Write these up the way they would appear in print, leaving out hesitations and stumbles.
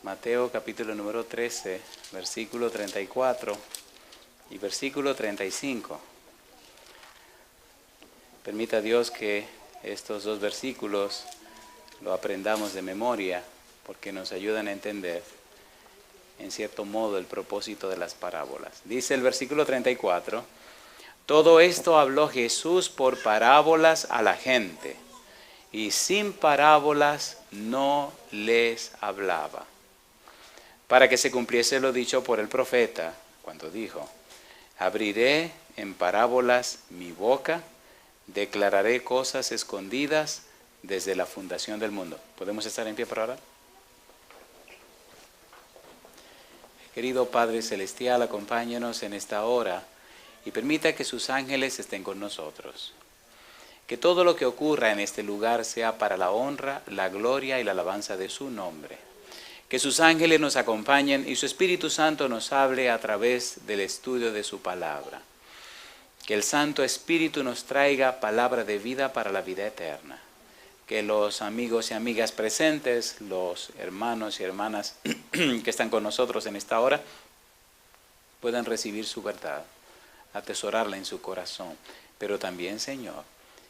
Mateo capítulo número 13, versículo 34 y versículo 35. Permita Dios que estos dos versículos lo aprendamos de memoria, porque nos ayudan a entender, en cierto modo, el propósito de las parábolas. Dice el versículo 34, todo esto habló Jesús por parábolas a la gente, y sin parábolas no les hablaba, para que se cumpliese lo dicho por el profeta, cuando dijo, abriré en parábolas mi boca, declararé cosas escondidas desde la fundación del mundo. ¿Podemos estar en pie para orar? Querido Padre Celestial, acompáñanos en esta hora y permita que sus ángeles estén con nosotros. Que todo lo que ocurra en este lugar sea para la honra, la gloria y la alabanza de su nombre. Que sus ángeles nos acompañen y su Espíritu Santo nos hable a través del estudio de su palabra. Que el Santo Espíritu nos traiga palabra de vida para la vida eterna. Que los amigos y amigas presentes, los hermanos y hermanas que están con nosotros en esta hora, puedan recibir su verdad, atesorarla en su corazón. Pero también, Señor,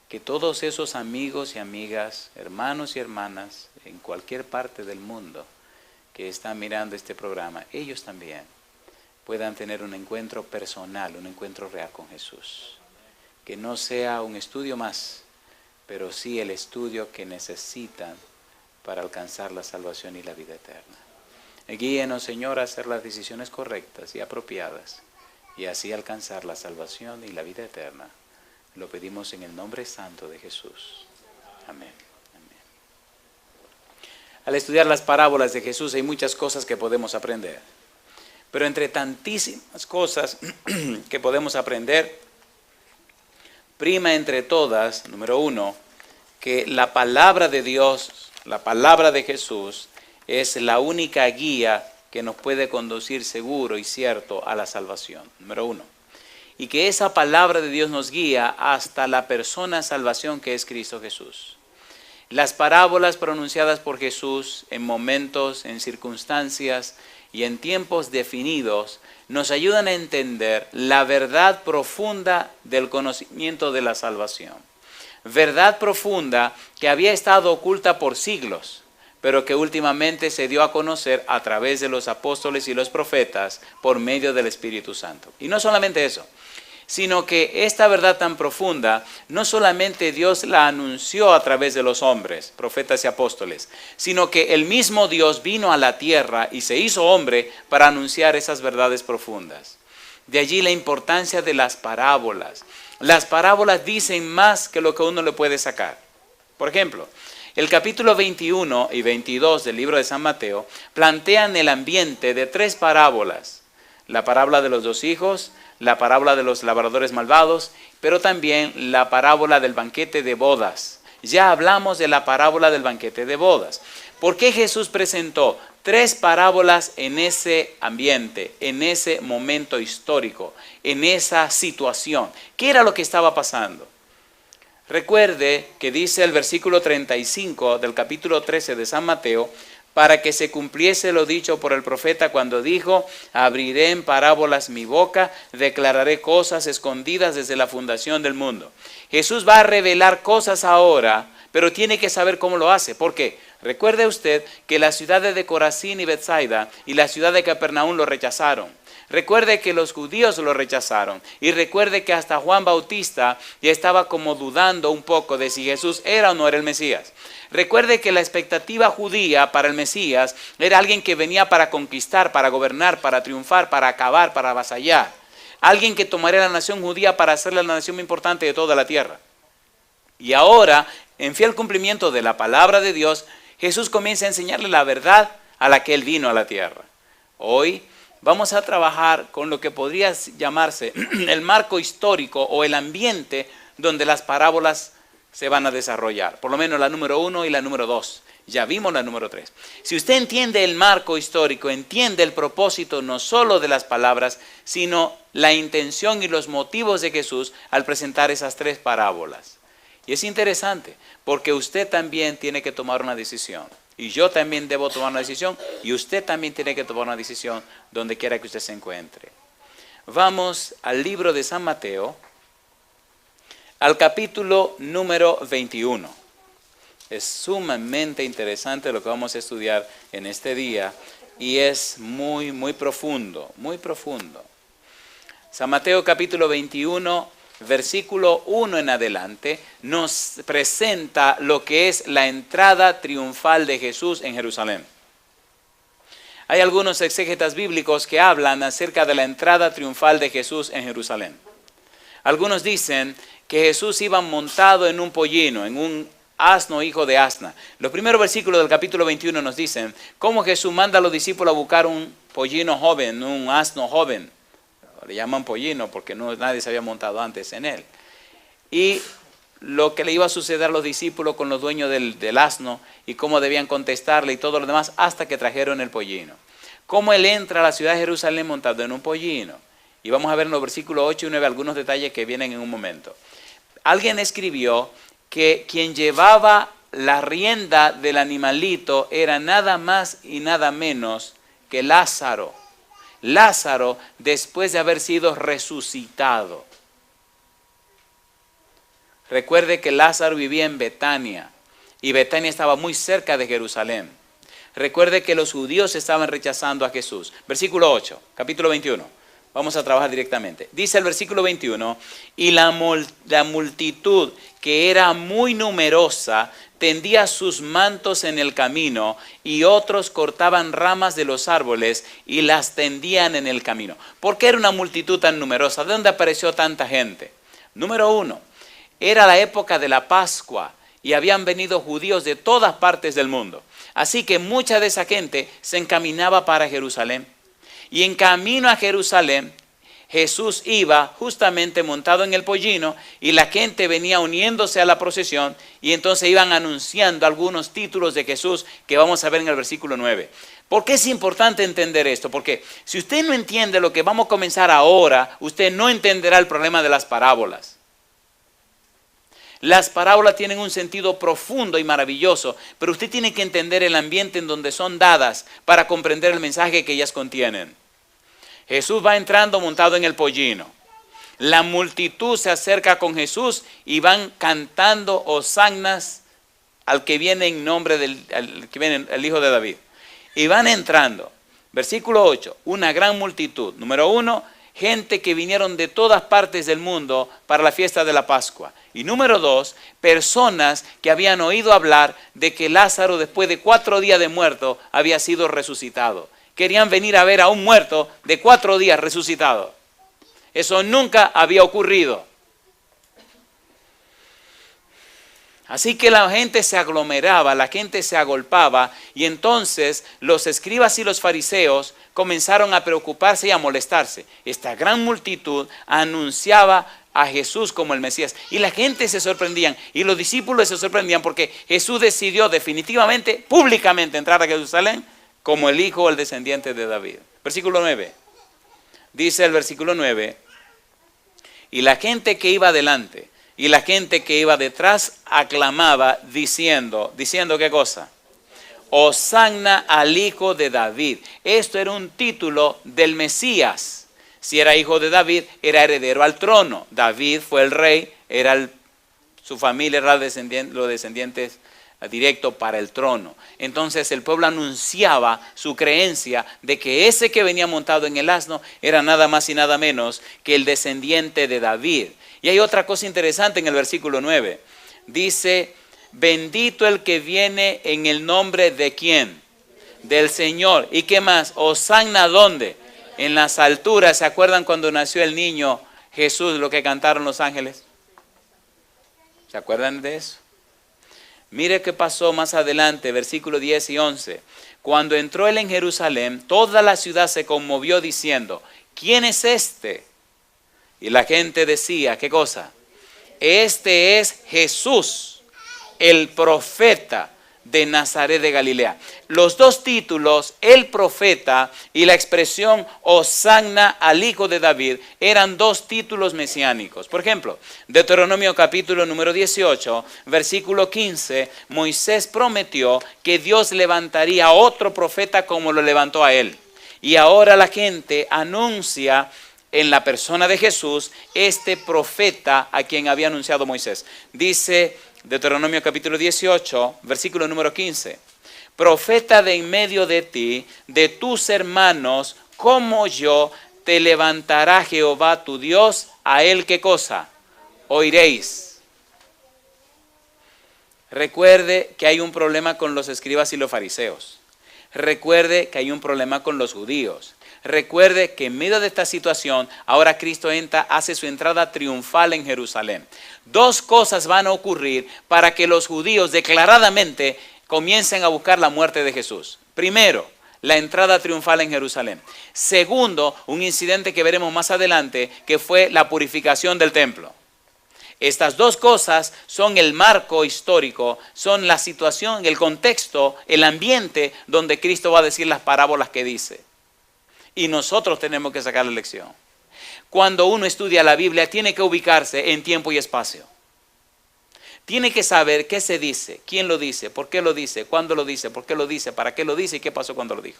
que todos esos amigos y amigas, hermanos y hermanas, en cualquier parte del mundo que están mirando este programa, ellos también puedan tener un encuentro personal, un encuentro real con Jesús. Que no sea un estudio más, pero sí el estudio que necesitan para alcanzar la salvación y la vida eterna. Guíenos, Señor, a hacer las decisiones correctas y apropiadas, y así alcanzar la salvación y la vida eterna. Lo pedimos en el nombre santo de Jesús. Amén. Al estudiar las parábolas de Jesús hay muchas cosas que podemos aprender. Pero entre tantísimas cosas que podemos aprender, prima entre todas, número uno, que la palabra de Dios, la palabra de Jesús, es la única guía que nos puede conducir seguro y cierto a la salvación. Número uno. Y que esa palabra de Dios nos guía hasta la persona salvación que es Cristo Jesús. Las parábolas pronunciadas por Jesús en momentos, en circunstancias y en tiempos definidos nos ayudan a entender la verdad profunda del conocimiento de la salvación. Verdad profunda que había estado oculta por siglos, pero que últimamente se dio a conocer a través de los apóstoles y los profetas por medio del Espíritu Santo. Y no solamente eso, sino que esta verdad tan profunda, no solamente Dios la anunció a través de los hombres, profetas y apóstoles, sino que el mismo Dios vino a la tierra y se hizo hombre para anunciar esas verdades profundas. De allí la importancia de las parábolas. Las parábolas dicen más que lo que uno le puede sacar. Por ejemplo, el capítulo 21 y 22 del libro de San Mateo plantean el ambiente de tres parábolas. La parábola de los dos hijos, la parábola de los labradores malvados, pero también la parábola del banquete de bodas. Ya hablamos de la parábola del banquete de bodas. ¿Por qué Jesús presentó tres parábolas en ese ambiente, en ese momento histórico, en esa situación? ¿Qué era lo que estaba pasando? Recuerde que dice el versículo 35 del capítulo 13 de San Mateo, para que se cumpliese lo dicho por el profeta cuando dijo, abriré en parábolas mi boca, declararé cosas escondidas desde la fundación del mundo. Jesús va a revelar cosas ahora, pero tiene que saber cómo lo hace. ¿Por qué? Recuerde usted que las ciudades de Corazín y Betsaida y la ciudad de Capernaum lo rechazaron. Recuerde que los judíos lo rechazaron y recuerde que hasta Juan Bautista ya estaba como dudando un poco de si Jesús era o no era el Mesías. Recuerde que la expectativa judía para el Mesías era alguien que venía para conquistar, para gobernar, para triunfar, para acabar, para avasallar. Alguien que tomaría la nación judía para hacerla la nación más importante de toda la tierra. Y ahora, en fiel cumplimiento de la palabra de Dios, Jesús comienza a enseñarle la verdad a la que Él vino a la tierra. Hoy vamos a trabajar con lo que podría llamarse el marco histórico o el ambiente donde las parábolas se van a desarrollar. Por lo menos la número 1 y la número 2. Ya vimos la número 3. Si usted entiende el marco histórico, entiende el propósito no solo de las palabras, sino la intención y los motivos de Jesús al presentar esas tres parábolas. Y es interesante porque usted también tiene que tomar una decisión. Y yo también debo tomar una decisión, y usted también tiene que tomar una decisión donde quiera que usted se encuentre. Vamos al libro de San Mateo, al capítulo número 21. Es sumamente interesante lo que vamos a estudiar en este día, y es muy, muy profundo, muy profundo. San Mateo capítulo 21, versículo 1 en adelante, nos presenta lo que es la entrada triunfal de Jesús en Jerusalén. Hay algunos exégetas bíblicos que hablan acerca de la entrada triunfal de Jesús en Jerusalén. Algunos dicen que Jesús iba montado en un pollino, en un asno hijo de asna. Los primeros versículos del capítulo 21 nos dicen cómo Jesús manda a los discípulos a buscar un pollino joven, un asno joven. Le llaman pollino porque nadie se había montado antes en él. Y lo que le iba a suceder a los discípulos con los dueños del asno y cómo debían contestarle y todo lo demás hasta que trajeron el pollino. Cómo él entra a la ciudad de Jerusalén montado en un pollino. Y vamos a ver en los versículos 8 y 9 algunos detalles que vienen en un momento. Alguien escribió que quien llevaba la rienda del animalito era nada más y nada menos que Lázaro. Lázaro, después de haber sido resucitado. Recuerde que Lázaro vivía en Betania y Betania estaba muy cerca de Jerusalén. Recuerde que los judíos estaban rechazando a Jesús. Versículo 8, capítulo 21. Vamos a trabajar directamente. Dice el versículo 21, y la multitud, que era muy numerosa, tendía sus mantos en el camino, y otros cortaban ramas de los árboles y las tendían en el camino. ¿Por qué era una multitud tan numerosa? ¿De dónde apareció tanta gente? Número 1, era la época de la Pascua y habían venido judíos de todas partes del mundo. Así que mucha de esa gente se encaminaba para Jerusalén. Y en camino a Jerusalén, Jesús iba justamente montado en el pollino y la gente venía uniéndose a la procesión y entonces iban anunciando algunos títulos de Jesús que vamos a ver en el versículo 9. ¿Por qué es importante entender esto? Porque si usted no entiende lo que vamos a comenzar ahora, usted no entenderá el problema de las parábolas. Las parábolas tienen un sentido profundo y maravilloso, pero usted tiene que entender el ambiente en donde son dadas para comprender el mensaje que ellas contienen. Jesús va entrando montado en el pollino. La multitud se acerca con Jesús y van cantando hosannas al que viene en nombre el Hijo de David. Y van entrando. Versículo 8, una gran multitud. Número 1, gente que vinieron de todas partes del mundo para la fiesta de la Pascua. Y número 2, personas que habían oído hablar de que Lázaro, después de 4 días de muerto, había sido resucitado. Querían venir a ver a un muerto de 4 días resucitado. Eso nunca había ocurrido. Así que la gente se aglomeraba, la gente se agolpaba, y entonces los escribas y los fariseos comenzaron a preocuparse y a molestarse. Esta gran multitud anunciaba a Jesús como el Mesías, y la gente se sorprendían, y los discípulos se sorprendían porque Jesús decidió definitivamente, públicamente entrar a Jerusalén como el hijo o el descendiente de David. Versículo 9. Dice el versículo 9, y la gente que iba adelante y la gente que iba detrás aclamaba diciendo ¿qué cosa? Hosanna al hijo de David. Esto era un título del Mesías. Si era hijo de David, era heredero al trono. David fue el rey, su familia era los descendientes directo para el trono. Entonces el pueblo anunciaba su creencia de que ese que venía montado en el asno era nada más y nada menos que el descendiente de David. Y hay otra cosa interesante en el versículo 9. Dice, bendito el que viene en el nombre de ¿quién? Del Señor. ¿Y qué más? Hosanna, ¿dónde? En las alturas. ¿Se acuerdan cuando nació el niño Jesús, lo que cantaron los ángeles? ¿Se acuerdan de eso? Mire qué pasó más adelante, versículos 10 y 11. Cuando entró él en Jerusalén, toda la ciudad se conmovió diciendo, ¿quién es este? Y la gente decía, ¿qué cosa? Este es Jesús, el profeta de Nazaret de Galilea. Los dos títulos, el profeta y la expresión Hosanna al hijo de David, eran dos títulos mesiánicos. Por ejemplo, Deuteronomio capítulo número 18, versículo 15, Moisés prometió que Dios levantaría otro profeta como lo levantó a él. Y ahora la gente anuncia en la persona de Jesús este profeta a quien había anunciado Moisés. Dice Deuteronomio capítulo 18, versículo número 15. Profeta de en medio de ti, de tus hermanos, como yo, te levantará Jehová tu Dios, a él ¿qué cosa? Oiréis. Recuerde que hay un problema con los escribas y los fariseos. Recuerde que hay un problema con los judíos. Recuerde que en medio de esta situación, ahora Cristo hace su entrada triunfal en Jerusalén. Dos cosas van a ocurrir para que los judíos declaradamente comiencen a buscar la muerte de Jesús. Primero, la entrada triunfal en Jerusalén. Segundo, un incidente que veremos más adelante, que fue la purificación del templo. Estas dos cosas son el marco histórico, son la situación, el contexto, el ambiente donde Cristo va a decir las parábolas que dice. Y nosotros tenemos que sacar la lección. Cuando uno estudia la Biblia, tiene que ubicarse en tiempo y espacio. Tiene que saber qué se dice, quién lo dice, por qué lo dice, cuándo lo dice, por qué lo dice, para qué lo dice y qué pasó cuando lo dijo.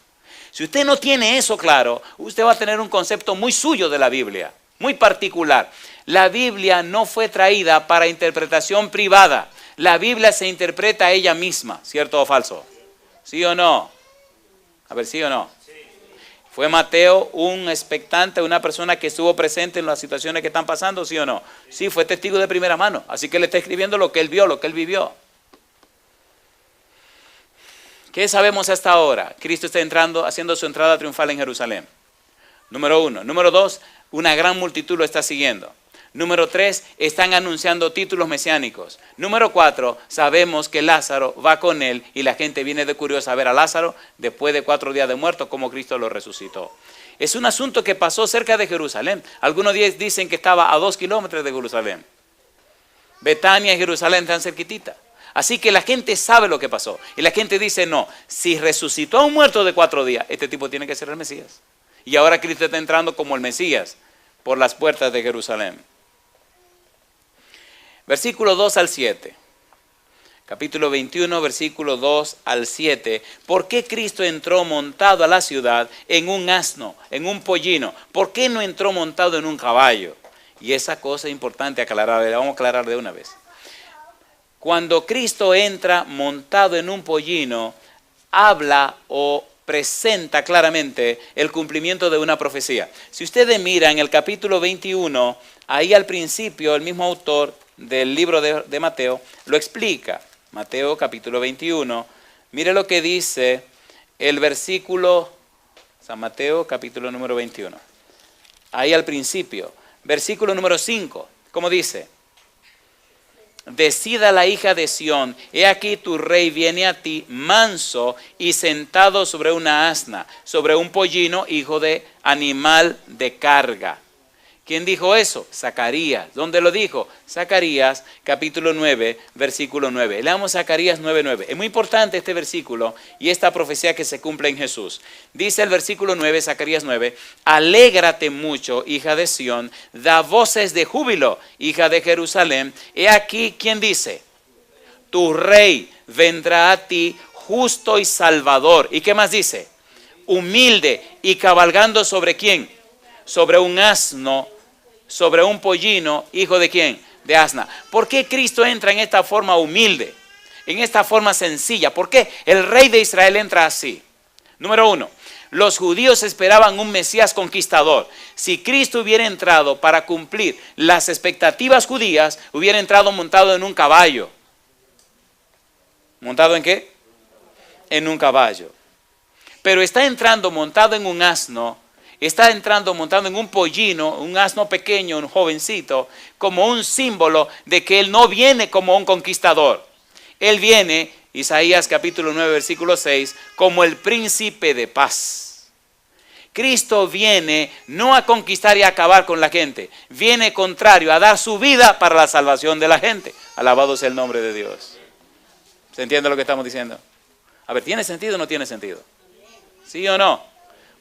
Si usted no tiene eso claro, usted va a tener un concepto muy suyo de la Biblia, muy particular. La Biblia no fue traída para interpretación privada. La Biblia se interpreta a ella misma, ¿cierto o falso? ¿Sí o no? A ver, ¿sí o no? ¿Fue Mateo un expectante, una persona que estuvo presente en las situaciones que están pasando, sí o no? Sí, fue testigo de primera mano, así que le está escribiendo lo que él vio, lo que él vivió. ¿Qué sabemos hasta ahora? Cristo está haciendo su entrada triunfal en Jerusalén. Número 1. Número 2, una gran multitud lo está siguiendo. Número 3, están anunciando títulos mesiánicos. Número 4, sabemos que Lázaro va con él y la gente viene de curiosa a ver a Lázaro después de 4 días de muerto, como Cristo lo resucitó. Es un asunto que pasó cerca de Jerusalén. Algunos dicen que estaba a 2 kilómetros de Jerusalén. Betania y Jerusalén están cerquitita. Así que la gente sabe lo que pasó. Y la gente dice, no, si resucitó a un muerto de 4 días, este tipo tiene que ser el Mesías. Y ahora Cristo está entrando como el Mesías por las puertas de Jerusalén. Versículo 2 al 7. Capítulo 21, versículo 2 al 7. ¿Por qué Cristo entró montado a la ciudad en un asno, en un pollino? ¿Por qué no entró montado en un caballo? Y esa cosa es importante aclarar, la vamos a aclarar de una vez. Cuando Cristo entra montado en un pollino, habla o presenta claramente el cumplimiento de una profecía. Si ustedes miran en el capítulo 21, ahí al principio el mismo autor del libro de Mateo lo explica. Mateo capítulo 21, mire lo que dice el versículo, San Mateo capítulo número 21, ahí al principio, versículo número 5, ¿cómo dice? Decida la hija de Sión, he aquí tu rey viene a ti manso y sentado sobre una asna, sobre un pollino, hijo de animal de carga. ¿Quién dijo eso? Zacarías. ¿Dónde lo dijo? Zacarías, capítulo 9, versículo 9. Leamos Zacarías 9:9. Es muy importante este versículo y esta profecía que se cumple en Jesús. Dice el versículo 9, Zacarías 9, alégrate mucho, hija de Sión, da voces de júbilo, hija de Jerusalén. He aquí, ¿quién dice? Tu rey vendrá a ti, justo y salvador. ¿Y qué más dice? Humilde y cabalgando sobre quién? Sobre un asno, sobre un pollino, hijo de quién? De asna. ¿Por qué Cristo entra en esta forma humilde? En esta forma sencilla. ¿Por qué el rey de Israel entra así? Número 1, los judíos esperaban un Mesías conquistador. Si Cristo hubiera entrado para cumplir las expectativas judías, hubiera entrado montado en un caballo. ¿Montado en qué? En un caballo. Pero está entrando montado en un asno. Está entrando montado en un pollino, un asno pequeño, un jovencito, como un símbolo de que él no viene como un conquistador. Él viene, Isaías capítulo 9, versículo 6, como el príncipe de paz. Cristo viene no a conquistar y a acabar con la gente, viene contrario, a dar su vida para la salvación de la gente. Alabado sea el nombre de Dios. ¿Se entiende lo que estamos diciendo? A ver, ¿tiene sentido o no tiene sentido? ¿Sí o no?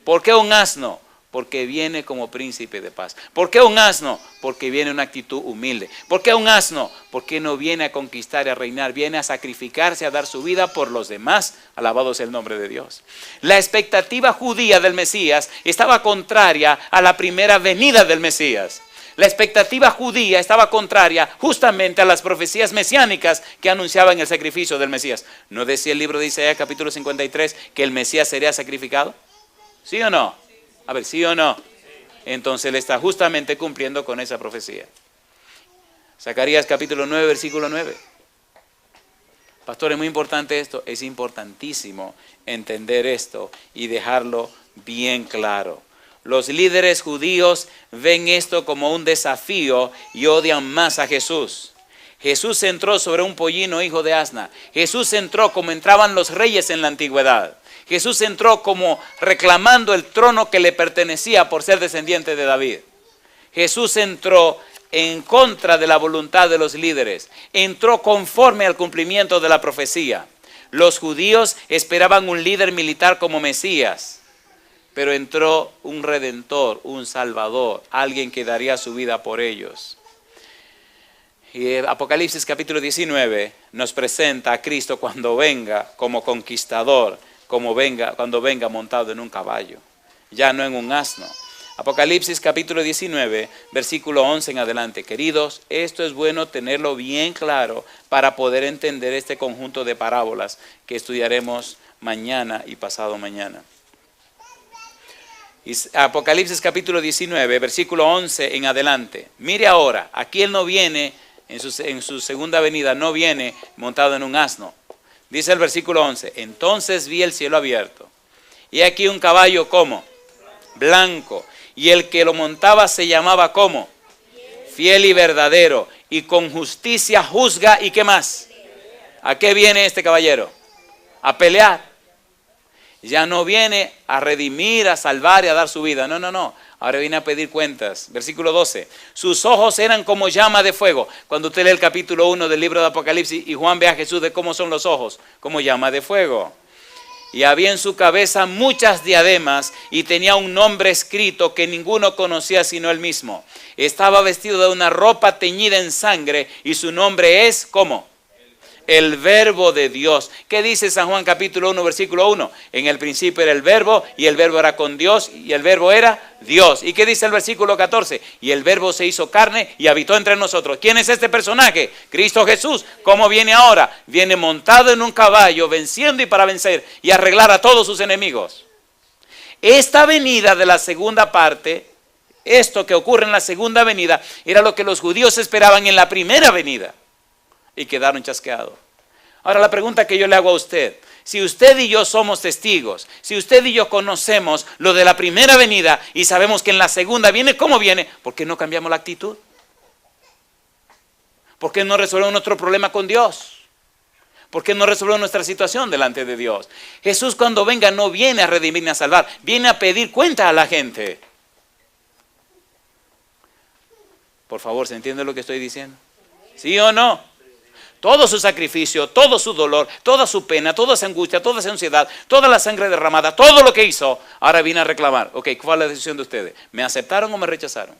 ¿Por qué un asno? Porque viene como príncipe de paz. ¿Por qué un asno? Porque viene una actitud humilde. ¿Por qué un asno? Porque no viene a conquistar y a reinar, viene a sacrificarse, a dar su vida por los demás. Alabado sea el nombre de Dios. La expectativa judía del Mesías estaba contraria a la primera venida del Mesías. La expectativa judía estaba contraria justamente a las profecías mesiánicas que anunciaban el sacrificio del Mesías. ¿No decía el libro de Isaías capítulo 53 que el Mesías sería sacrificado? ¿Sí o no? A ver, ¿sí o no? Entonces él está justamente cumpliendo con esa profecía. Zacarías capítulo 9, versículo 9. Pastor, es muy importante esto. Es importantísimo entender esto y dejarlo bien claro. Los líderes judíos ven esto como un desafío y odian más a Jesús. Jesús entró sobre un pollino hijo de asna. Jesús entró como entraban los reyes en la antigüedad. Jesús entró como reclamando el trono que le pertenecía por ser descendiente de David. Jesús entró en contra de la voluntad de los líderes. Entró conforme al cumplimiento de la profecía. Los judíos esperaban un líder militar como Mesías, pero entró un redentor, un salvador, alguien que daría su vida por ellos. Y Apocalipsis capítulo 19 nos presenta a Cristo cuando venga como conquistador, cuando venga montado en un caballo, ya no en un asno. Apocalipsis capítulo 19, versículo 11 en adelante. Queridos, esto es bueno tenerlo bien claro para poder entender este conjunto de parábolas que estudiaremos mañana y pasado mañana. Apocalipsis capítulo 19, versículo 11 en adelante. Mire ahora, aquí Él no viene, en su segunda venida, no viene montado en un asno. Dice el versículo 11, entonces vi el cielo abierto, y aquí un caballo como blanco, y el que lo montaba se llamaba como fiel y verdadero, y con justicia juzga, ¿y qué más? ¿A qué viene este caballero? A pelear. Ya no viene a redimir, a salvar y a dar su vida. No, no, no. Ahora viene a pedir cuentas. Versículo 12. Sus ojos eran como llama de fuego. Cuando usted lee el capítulo 1 del libro de Apocalipsis y Juan ve a Jesús de cómo son los ojos, como llama de fuego. Y había en su cabeza muchas diademas y tenía un nombre escrito que ninguno conocía sino él mismo. Estaba vestido de una ropa teñida en sangre y su nombre es, ¿cómo? El verbo de Dios. ¿Qué dice San Juan capítulo 1 versículo 1? En el principio era el verbo y el verbo era con Dios y el verbo era Dios. ¿Y qué dice el versículo 14? Y el verbo se hizo carne y habitó entre nosotros. ¿Quién es este personaje? Cristo Jesús. ¿Cómo viene ahora? Viene montado en un caballo, venciendo y para vencer y arreglar a todos sus enemigos. Esta venida de la segunda parte, esto que ocurre en la segunda venida, era lo que los judíos esperaban en la primera venida. Y quedaron chasqueados. Ahora la pregunta que yo le hago a usted, si usted y yo somos testigos, si usted y yo conocemos lo de la primera venida y sabemos que en la segunda viene como viene, ¿por qué no cambiamos la actitud? ¿Por qué no resolvemos nuestro problema con Dios? ¿Por qué no resolvemos nuestra situación delante de Dios? Jesús cuando venga no viene a redimir ni a salvar, viene a pedir cuenta a la gente. Por favor, ¿se entiende lo que estoy diciendo? ¿Sí o no? Todo su sacrificio, todo su dolor, toda su pena, toda su angustia, toda su ansiedad, toda la sangre derramada, todo lo que hizo, ahora viene a reclamar. Ok, ¿cuál es la decisión de ustedes? ¿Me aceptaron o me rechazaron?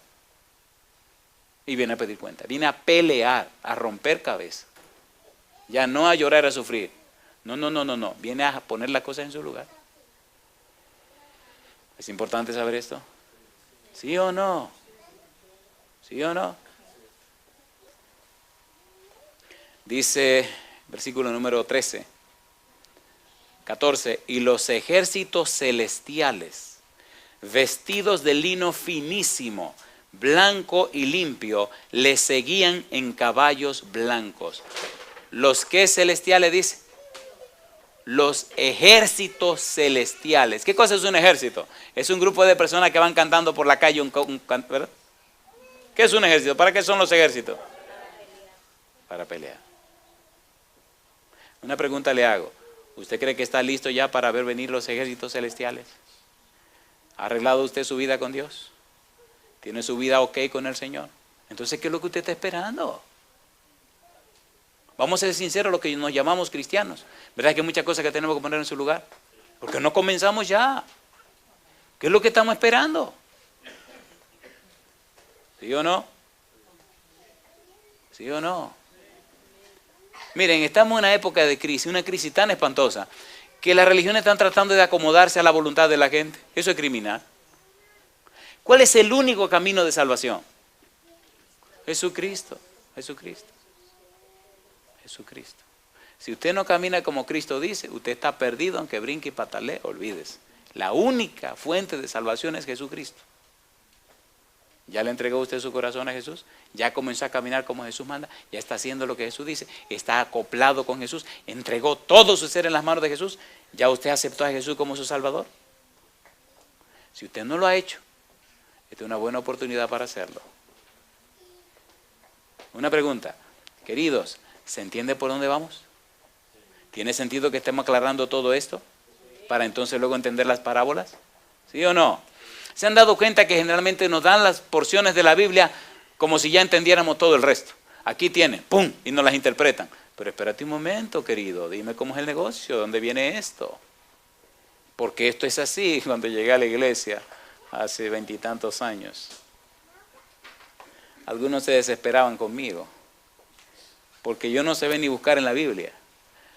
Y viene a pedir cuenta, viene a pelear, a romper cabeza. Ya no a llorar, a sufrir. No, viene a poner las cosas en su lugar. ¿Es importante saber esto? ¿Sí o no? ¿Sí o no? Dice, versículo número 13, 14, y los ejércitos celestiales, vestidos de lino finísimo, blanco y limpio, le seguían en caballos blancos. ¿Los qué celestiales dice? Los ejércitos celestiales. ¿Qué cosa es un ejército? Es un grupo de personas que van cantando por la calle, ¿verdad? ¿Qué es un ejército? ¿Para qué son los ejércitos? Para pelear. Una pregunta le hago. ¿Usted cree que está listo ya para ver venir los ejércitos celestiales? ¿Ha arreglado usted su vida con Dios? ¿Tiene su vida ok con el Señor? Entonces, ¿qué es lo que usted está esperando? Vamos a ser sinceros los que nos llamamos cristianos. ¿Verdad que hay muchas cosas que tenemos que poner en su lugar? Porque no comenzamos ya. ¿Qué es lo que estamos esperando? ¿Sí o no? ¿Sí o no? Miren, estamos en una época de crisis, una crisis tan espantosa, que las religiones están tratando de acomodarse a la voluntad de la gente. Eso es criminal. ¿Cuál es el único camino de salvación? Jesucristo, Jesucristo, Jesucristo. Si usted no camina como Cristo dice, usted está perdido aunque brinque y patalee, olvídese. La única fuente de salvación es Jesucristo. ¿Ya le entregó usted su corazón a Jesús? ¿Ya comenzó a caminar como Jesús manda? ¿Ya está haciendo lo que Jesús dice? ¿Está acoplado con Jesús? ¿Entregó todo su ser en las manos de Jesús? ¿Ya usted aceptó a Jesús como su Salvador? Si usted no lo ha hecho, esta es una buena oportunidad para hacerlo. Una pregunta, queridos, ¿se entiende por dónde vamos? ¿Tiene sentido que estemos aclarando todo esto para entonces luego entender las parábolas? ¿Sí o no? ¿Se han dado cuenta que generalmente nos dan las porciones de la Biblia como si ya entendiéramos todo el resto? Aquí tiene, ¡pum!, y nos las interpretan. Pero espérate un momento, querido, dime cómo es el negocio, ¿dónde viene esto? Porque esto es así. Cuando llegué a la iglesia hace 20 y tantos años, algunos se desesperaban conmigo, porque yo no sabía ni buscar en la Biblia,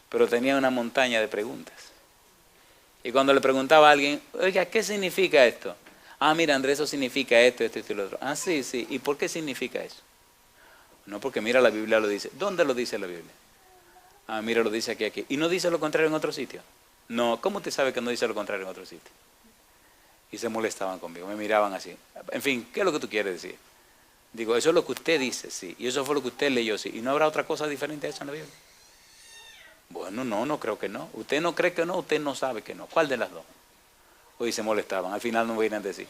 pero tenía una montaña de preguntas. Y cuando le preguntaba a alguien, oiga, ¿qué significa esto? Ah, mira, Andrés, eso significa esto, esto y lo otro. Ah, sí, sí. ¿Y por qué significa eso? No, porque mira, la Biblia lo dice. ¿Dónde lo dice la Biblia? Ah, mira, lo dice aquí, aquí. ¿Y no dice lo contrario en otro sitio? No, ¿cómo usted sabe que no dice lo contrario en otro sitio? Y se molestaban conmigo, me miraban así. En fin, ¿qué es lo que tú quieres decir? Digo, eso es lo que usted dice, sí. Y eso fue lo que usted leyó, sí. ¿Y no habrá otra cosa diferente a eso en la Biblia? Bueno, no creo que no. ¿Usted no cree que no? Usted no sabe que no. ¿Cuál de las dos? Hoy se molestaban, al final no me vienen a decir.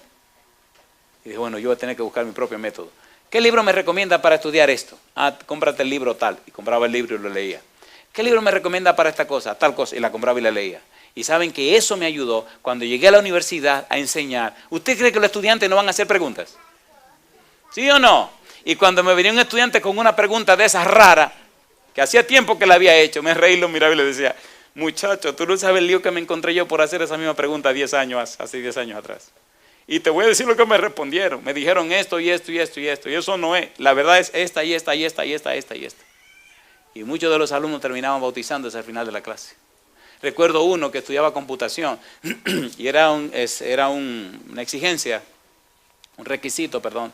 Y dije, bueno, yo voy a tener que buscar mi propio método. ¿Qué libro me recomienda para estudiar esto? Ah, cómprate el libro tal. Y compraba el libro y lo leía. ¿Qué libro me recomienda para esta cosa? Tal cosa. Y la compraba y la leía. Y saben que eso me ayudó cuando llegué a la universidad a enseñar. ¿Usted cree que los estudiantes no van a hacer preguntas? ¿Sí o no? Y cuando me venía un estudiante con una pregunta de esas raras, que hacía tiempo que la había hecho, me reí, lo miraba y le decía, muchacho, tú no sabes el lío que me encontré yo por hacer esa misma pregunta hace 10 años atrás. Y te voy a decir lo que me respondieron. Me dijeron esto y esto y esto y esto. Y eso no es. La verdad es esta y esta y esta y esta y esta. Y muchos de los alumnos terminaban bautizándose al final de la clase. Recuerdo uno que estudiaba computación y era una exigencia, un requisito, perdón,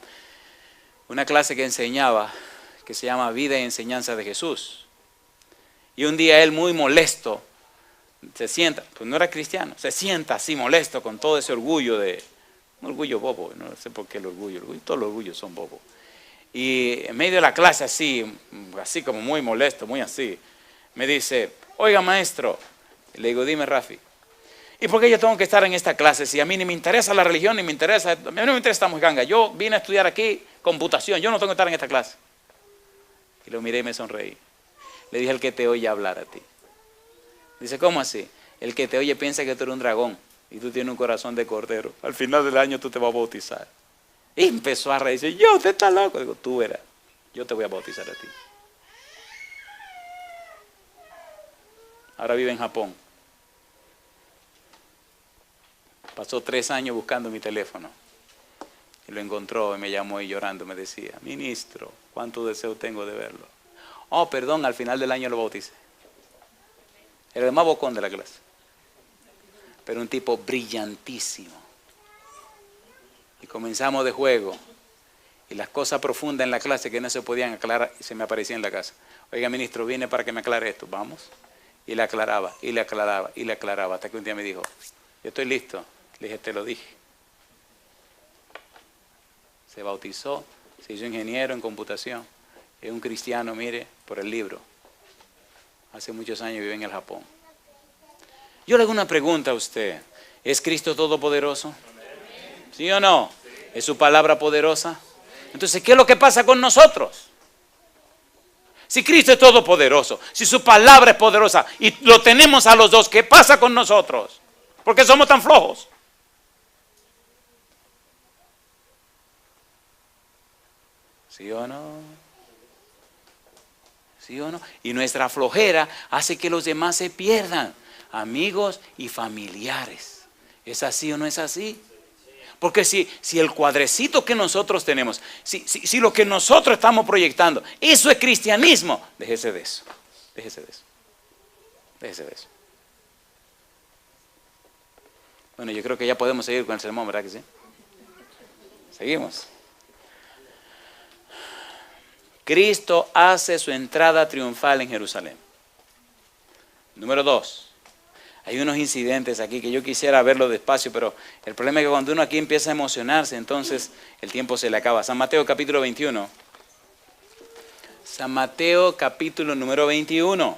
una clase que enseñaba, que se llama Vida y Enseñanza de Jesús. Y un día él muy molesto, se sienta, pues no era cristiano, se sienta así molesto con todo ese orgullo un orgullo bobo, no sé por qué el orgullo, todos los orgullos son bobos. Y en medio de la clase así como muy molesto, muy así, me dice, oiga maestro, y le digo, dime Rafi, ¿y por qué yo tengo que estar en esta clase si a mí ni me interesa la religión, ni me interesa, a mí no me interesa esta mojiganga, yo vine a estudiar aquí computación, yo no tengo que estar en esta clase? Y lo miré y me sonreí. Le dije, el que te oye hablar a ti. Dice, ¿cómo así? El que te oye piensa que tú eres un dragón y tú tienes un corazón de cordero. Al final del año tú te vas a bautizar. Y empezó a reírse. Yo, usted está loco. Digo, tú verás, yo te voy a bautizar a ti. Ahora vive en Japón. Pasó 3 años buscando mi teléfono. Y lo encontró y me llamó y llorando me decía, ministro, ¿cuánto deseo tengo de verlo? Oh, perdón, al final del año lo bauticé. Era el más bocón de la clase. Pero un tipo brillantísimo. Y comenzamos de juego. Y las cosas profundas en la clase que no se podían aclarar, se me aparecían en la casa. Oiga, ministro, vine para que me aclare esto. Vamos. Y le aclaraba, y le aclaraba, y le aclaraba. Hasta que un día me dijo, yo estoy listo. Le dije, te lo dije. Se bautizó, se hizo ingeniero en computación. Es un cristiano, mire, por el libro. Hace muchos años vive en el Japón. Yo le hago una pregunta a usted. ¿Es Cristo todopoderoso? ¿Sí o no? ¿Es su palabra poderosa? Entonces, ¿qué es lo que pasa con nosotros? Si Cristo es todopoderoso, si su palabra es poderosa y lo tenemos a los dos, ¿qué pasa con nosotros? ¿Por qué somos tan flojos? ¿Sí o no? ¿Sí o no? Y nuestra flojera hace que los demás se pierdan, amigos y familiares. ¿Es así o no es así? Porque si el cuadrecito que nosotros tenemos, si lo que nosotros estamos proyectando, eso es cristianismo, déjese de eso, déjese de eso, déjese de eso. Bueno, yo creo que ya podemos seguir con el sermón, ¿verdad que sí? Seguimos. Cristo hace su entrada triunfal en Jerusalén. Número 2. Hay unos incidentes aquí que yo quisiera verlo despacio, pero el problema es que cuando uno aquí empieza a emocionarse, entonces el tiempo se le acaba. San Mateo capítulo 21. San Mateo capítulo número 21.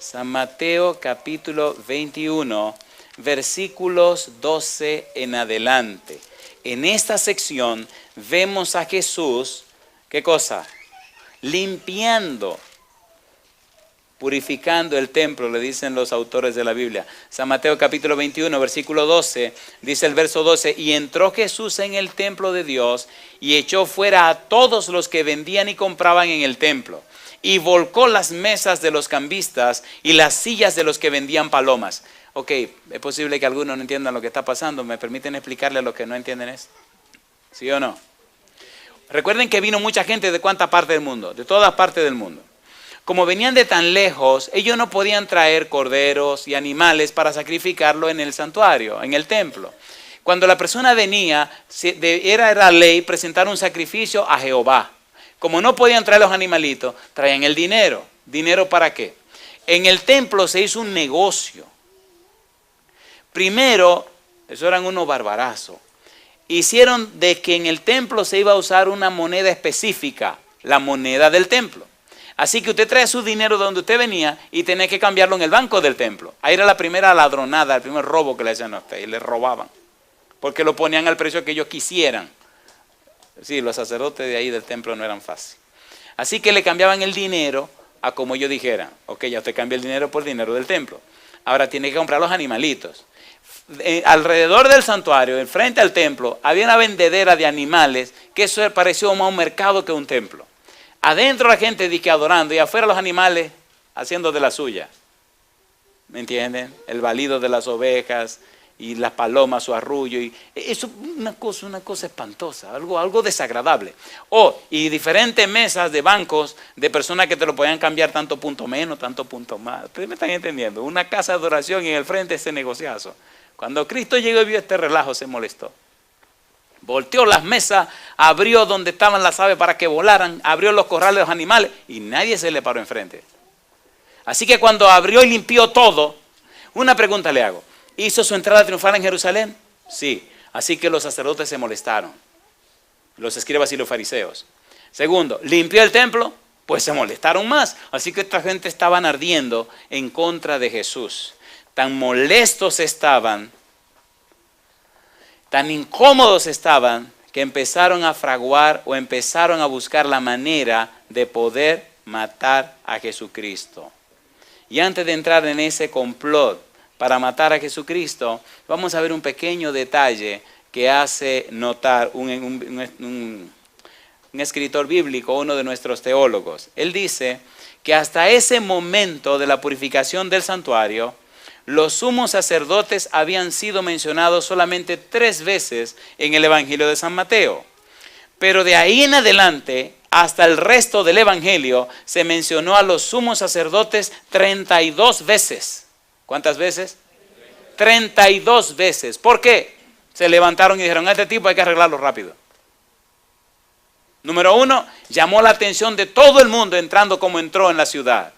San Mateo capítulo 21, versículos 12 en adelante. En esta sección vemos a Jesús, ¿qué cosa? Limpiando, purificando el templo, le dicen los autores de la Biblia. San Mateo capítulo 21, versículo 12, dice el verso 12, y entró Jesús en el templo de Dios y echó fuera a todos los que vendían y compraban en el templo, y volcó las mesas de los cambistas y las sillas de los que vendían palomas. Ok, es posible que algunos no entiendan lo que está pasando. ¿Me permiten explicarle a los que no entienden esto? ¿Sí o no? Recuerden que vino mucha gente de cuánta parte del mundo, de todas partes del mundo. Como venían de tan lejos, ellos no podían traer corderos y animales para sacrificarlo en el santuario, en el templo. Cuando la persona venía, era ley presentar un sacrificio a Jehová. Como no podían traer los animalitos, traían el dinero. ¿Dinero para qué? En el templo se hizo un negocio. Primero, eso eran unos barbarazos. Hicieron de que en el templo se iba a usar una moneda específica, la moneda del templo. Así que usted trae su dinero de donde usted venía y tenía que cambiarlo en el banco del templo. Ahí era la primera ladronada, el primer robo que le hacían a usted, y le robaban. Porque lo ponían al precio que ellos quisieran. Sí, los sacerdotes de ahí del templo no eran fáciles. Así que le cambiaban el dinero a como ellos dijeran. Ok, ya usted cambia el dinero por dinero del templo. Ahora tiene que comprar los animalitos. Alrededor del santuario, enfrente al templo, había una vendedera de animales que eso pareció más un mercado que un templo. Adentro la gente dice que adorando y afuera los animales haciendo de la suya. ¿Me entienden? El balido de las ovejas y las palomas, su arrullo. Y eso es una cosa espantosa, algo desagradable. Y diferentes mesas de bancos de personas que te lo podían cambiar tanto punto menos, tanto punto más. Ustedes me están entendiendo. Una casa de adoración y en el frente ese negociazo. Cuando Cristo llegó y vio este relajo, se molestó. Volteó las mesas, abrió donde estaban las aves para que volaran, abrió los corrales de los animales y nadie se le paró enfrente. Así que cuando abrió y limpió todo, una pregunta le hago. ¿Hizo su entrada triunfal en Jerusalén? Sí. Así que los sacerdotes se molestaron, los escribas y los fariseos. Segundo, ¿limpió el templo? Pues se molestaron más. Así que esta gente estaban ardiendo en contra de Jesús. Tan molestos estaban, tan incómodos estaban, que empezaron a fraguar o empezaron a buscar la manera de poder matar a Jesucristo. Y antes de entrar en ese complot para matar a Jesucristo, vamos a ver un pequeño detalle que hace notar un escritor bíblico, uno de nuestros teólogos. Él dice que hasta ese momento de la purificación del santuario, los sumos sacerdotes habían sido mencionados solamente 3 veces en el Evangelio de San Mateo. Pero de ahí en adelante, hasta el resto del Evangelio, se mencionó a los sumos sacerdotes 32 veces. ¿Cuántas veces? 32 veces. ¿Por qué? Se levantaron y dijeron, a este tipo hay que arreglarlo rápido. Número 1, llamó la atención de todo el mundo entrando como entró en la ciudad.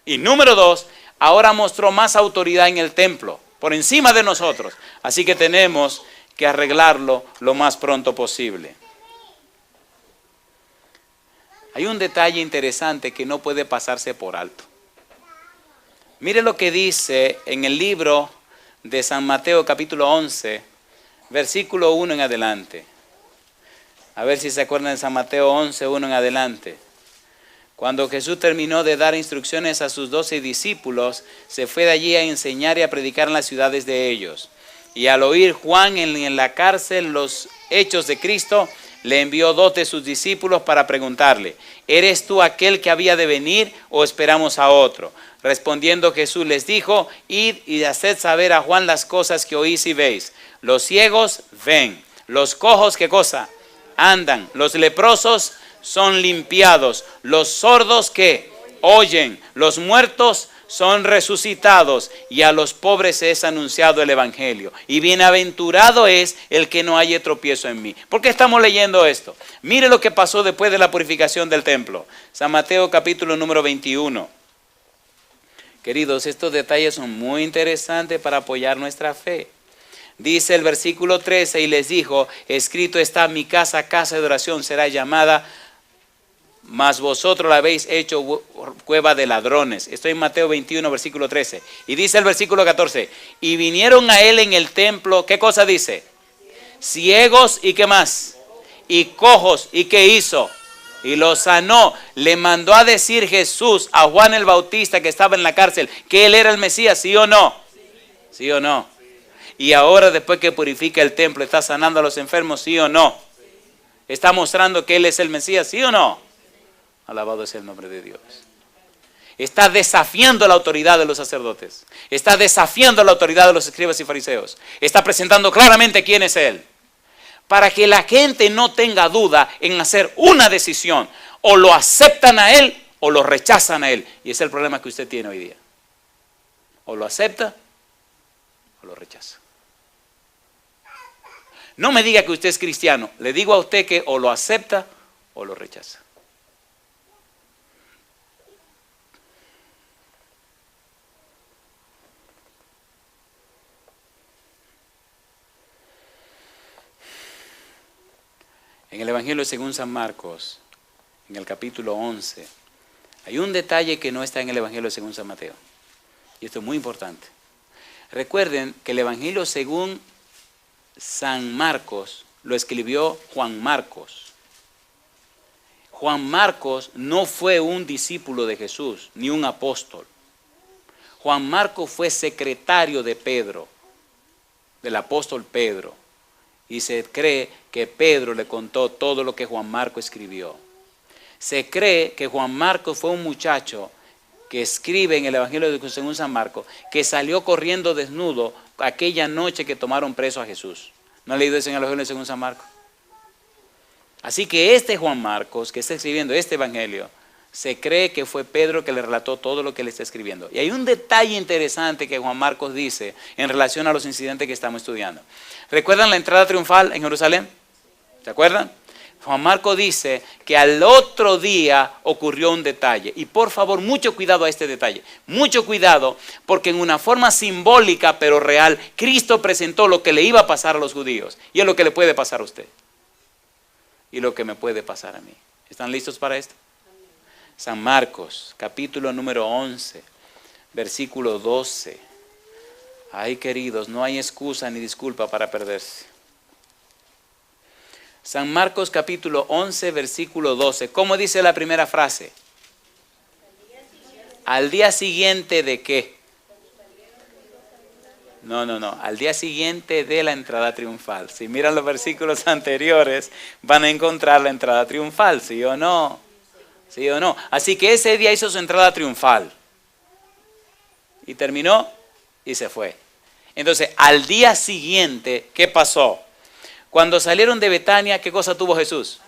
Y número 2, ahora mostró más autoridad en el templo, por encima de nosotros. Así que tenemos que arreglarlo lo más pronto posible. Hay un detalle interesante que no puede pasarse por alto. Mire lo que dice en el libro de San Mateo capítulo 11, versículo 1 en adelante. A ver si se acuerdan de San Mateo 11, 1 en adelante. Cuando Jesús terminó de dar instrucciones a sus 12 discípulos, se fue de allí a enseñar y a predicar en las ciudades de ellos. Y al oír Juan en la cárcel los hechos de Cristo, le envió 2 de sus discípulos para preguntarle: ¿eres tú aquel que había de venir o esperamos a otro? Respondiendo Jesús les dijo: id y haced saber a Juan las cosas que oís y veis. Los ciegos ven, los cojos, ¿qué cosa? Andan, los leprosos son limpiados, los sordos que oyen, los muertos son resucitados, y a los pobres es anunciado el evangelio. Y bienaventurado es el que no haya tropiezo en mí. ¿Por qué estamos leyendo esto? Mire lo que pasó después de la purificación del templo. San Mateo capítulo número 21. Queridos, estos detalles son muy interesantes para apoyar nuestra fe. Dice el versículo 13: y les dijo: escrito está, mi casa, casa de oración será llamada, mas vosotros la habéis hecho cueva de ladrones. Estoy en Mateo 21, versículo 13. Y dice el versículo 14: y vinieron a él en el templo, ¿qué cosa dice? Ciegos y ¿qué más? Y cojos, ¿y qué hizo? Y los sanó. Le mandó a decir Jesús a Juan el Bautista, que estaba en la cárcel, que él era el Mesías, ¿sí o no? ¿Sí o no? Y ahora, después que purifica el templo, ¿está sanando a los enfermos, sí o no? ¿Está mostrando que él es el Mesías, sí o no? Alabado sea el nombre de Dios. Está desafiando la autoridad de los sacerdotes. Está desafiando la autoridad de los escribas y fariseos. Está presentando claramente quién es él. Para que la gente no tenga duda en hacer una decisión. O lo aceptan a él o lo rechazan a él. Y ese es el problema que usted tiene hoy día. O lo acepta o lo rechaza. No me diga que usted es cristiano. Le digo a usted que o lo acepta o lo rechaza. En el Evangelio según San Marcos, en el capítulo 11, hay un detalle que no está en el Evangelio según San Mateo. Y esto es muy importante. Recuerden que el Evangelio según San Marcos lo escribió Juan Marcos. Juan Marcos no fue un discípulo de Jesús, ni un apóstol. Juan Marcos fue secretario de Pedro, del apóstol Pedro. Y se cree que Pedro le contó todo lo que Juan Marcos escribió. Se cree que Juan Marcos fue un muchacho que escribe en el Evangelio según San Marcos, que salió corriendo desnudo aquella noche que tomaron preso a Jesús. ¿No han leído eso en el Evangelio según San Marcos? Así que este Juan Marcos, que está escribiendo este Evangelio, se cree que fue Pedro que le relató todo lo que le está escribiendo. Y hay un detalle interesante que Juan Marcos dice en relación a los incidentes que estamos estudiando. ¿Recuerdan la entrada triunfal en Jerusalén? ¿Se acuerdan? Juan Marcos dice que al otro día ocurrió un detalle. Y por favor, mucho cuidado a este detalle. Mucho cuidado, porque en una forma simbólica pero real, Cristo presentó lo que le iba a pasar a los judíos. Y es lo que le puede pasar a usted. Y lo que me puede pasar a mí. ¿Están listos para esto? San Marcos, capítulo número 11, versículo 12. Ay, queridos, no hay excusa ni disculpa para perderse. San Marcos, capítulo 11, versículo 12. ¿Cómo dice la primera frase? ¿Al día siguiente de qué? No. Al día siguiente de la entrada triunfal. Si miran los versículos anteriores, van a encontrar la entrada triunfal, ¿sí o no? ¿Sí o no? Así que ese día hizo su entrada triunfal. Y terminó y se fue. Entonces, al día siguiente, ¿qué pasó? Cuando salieron de Betania, ¿qué cosa tuvo Jesús?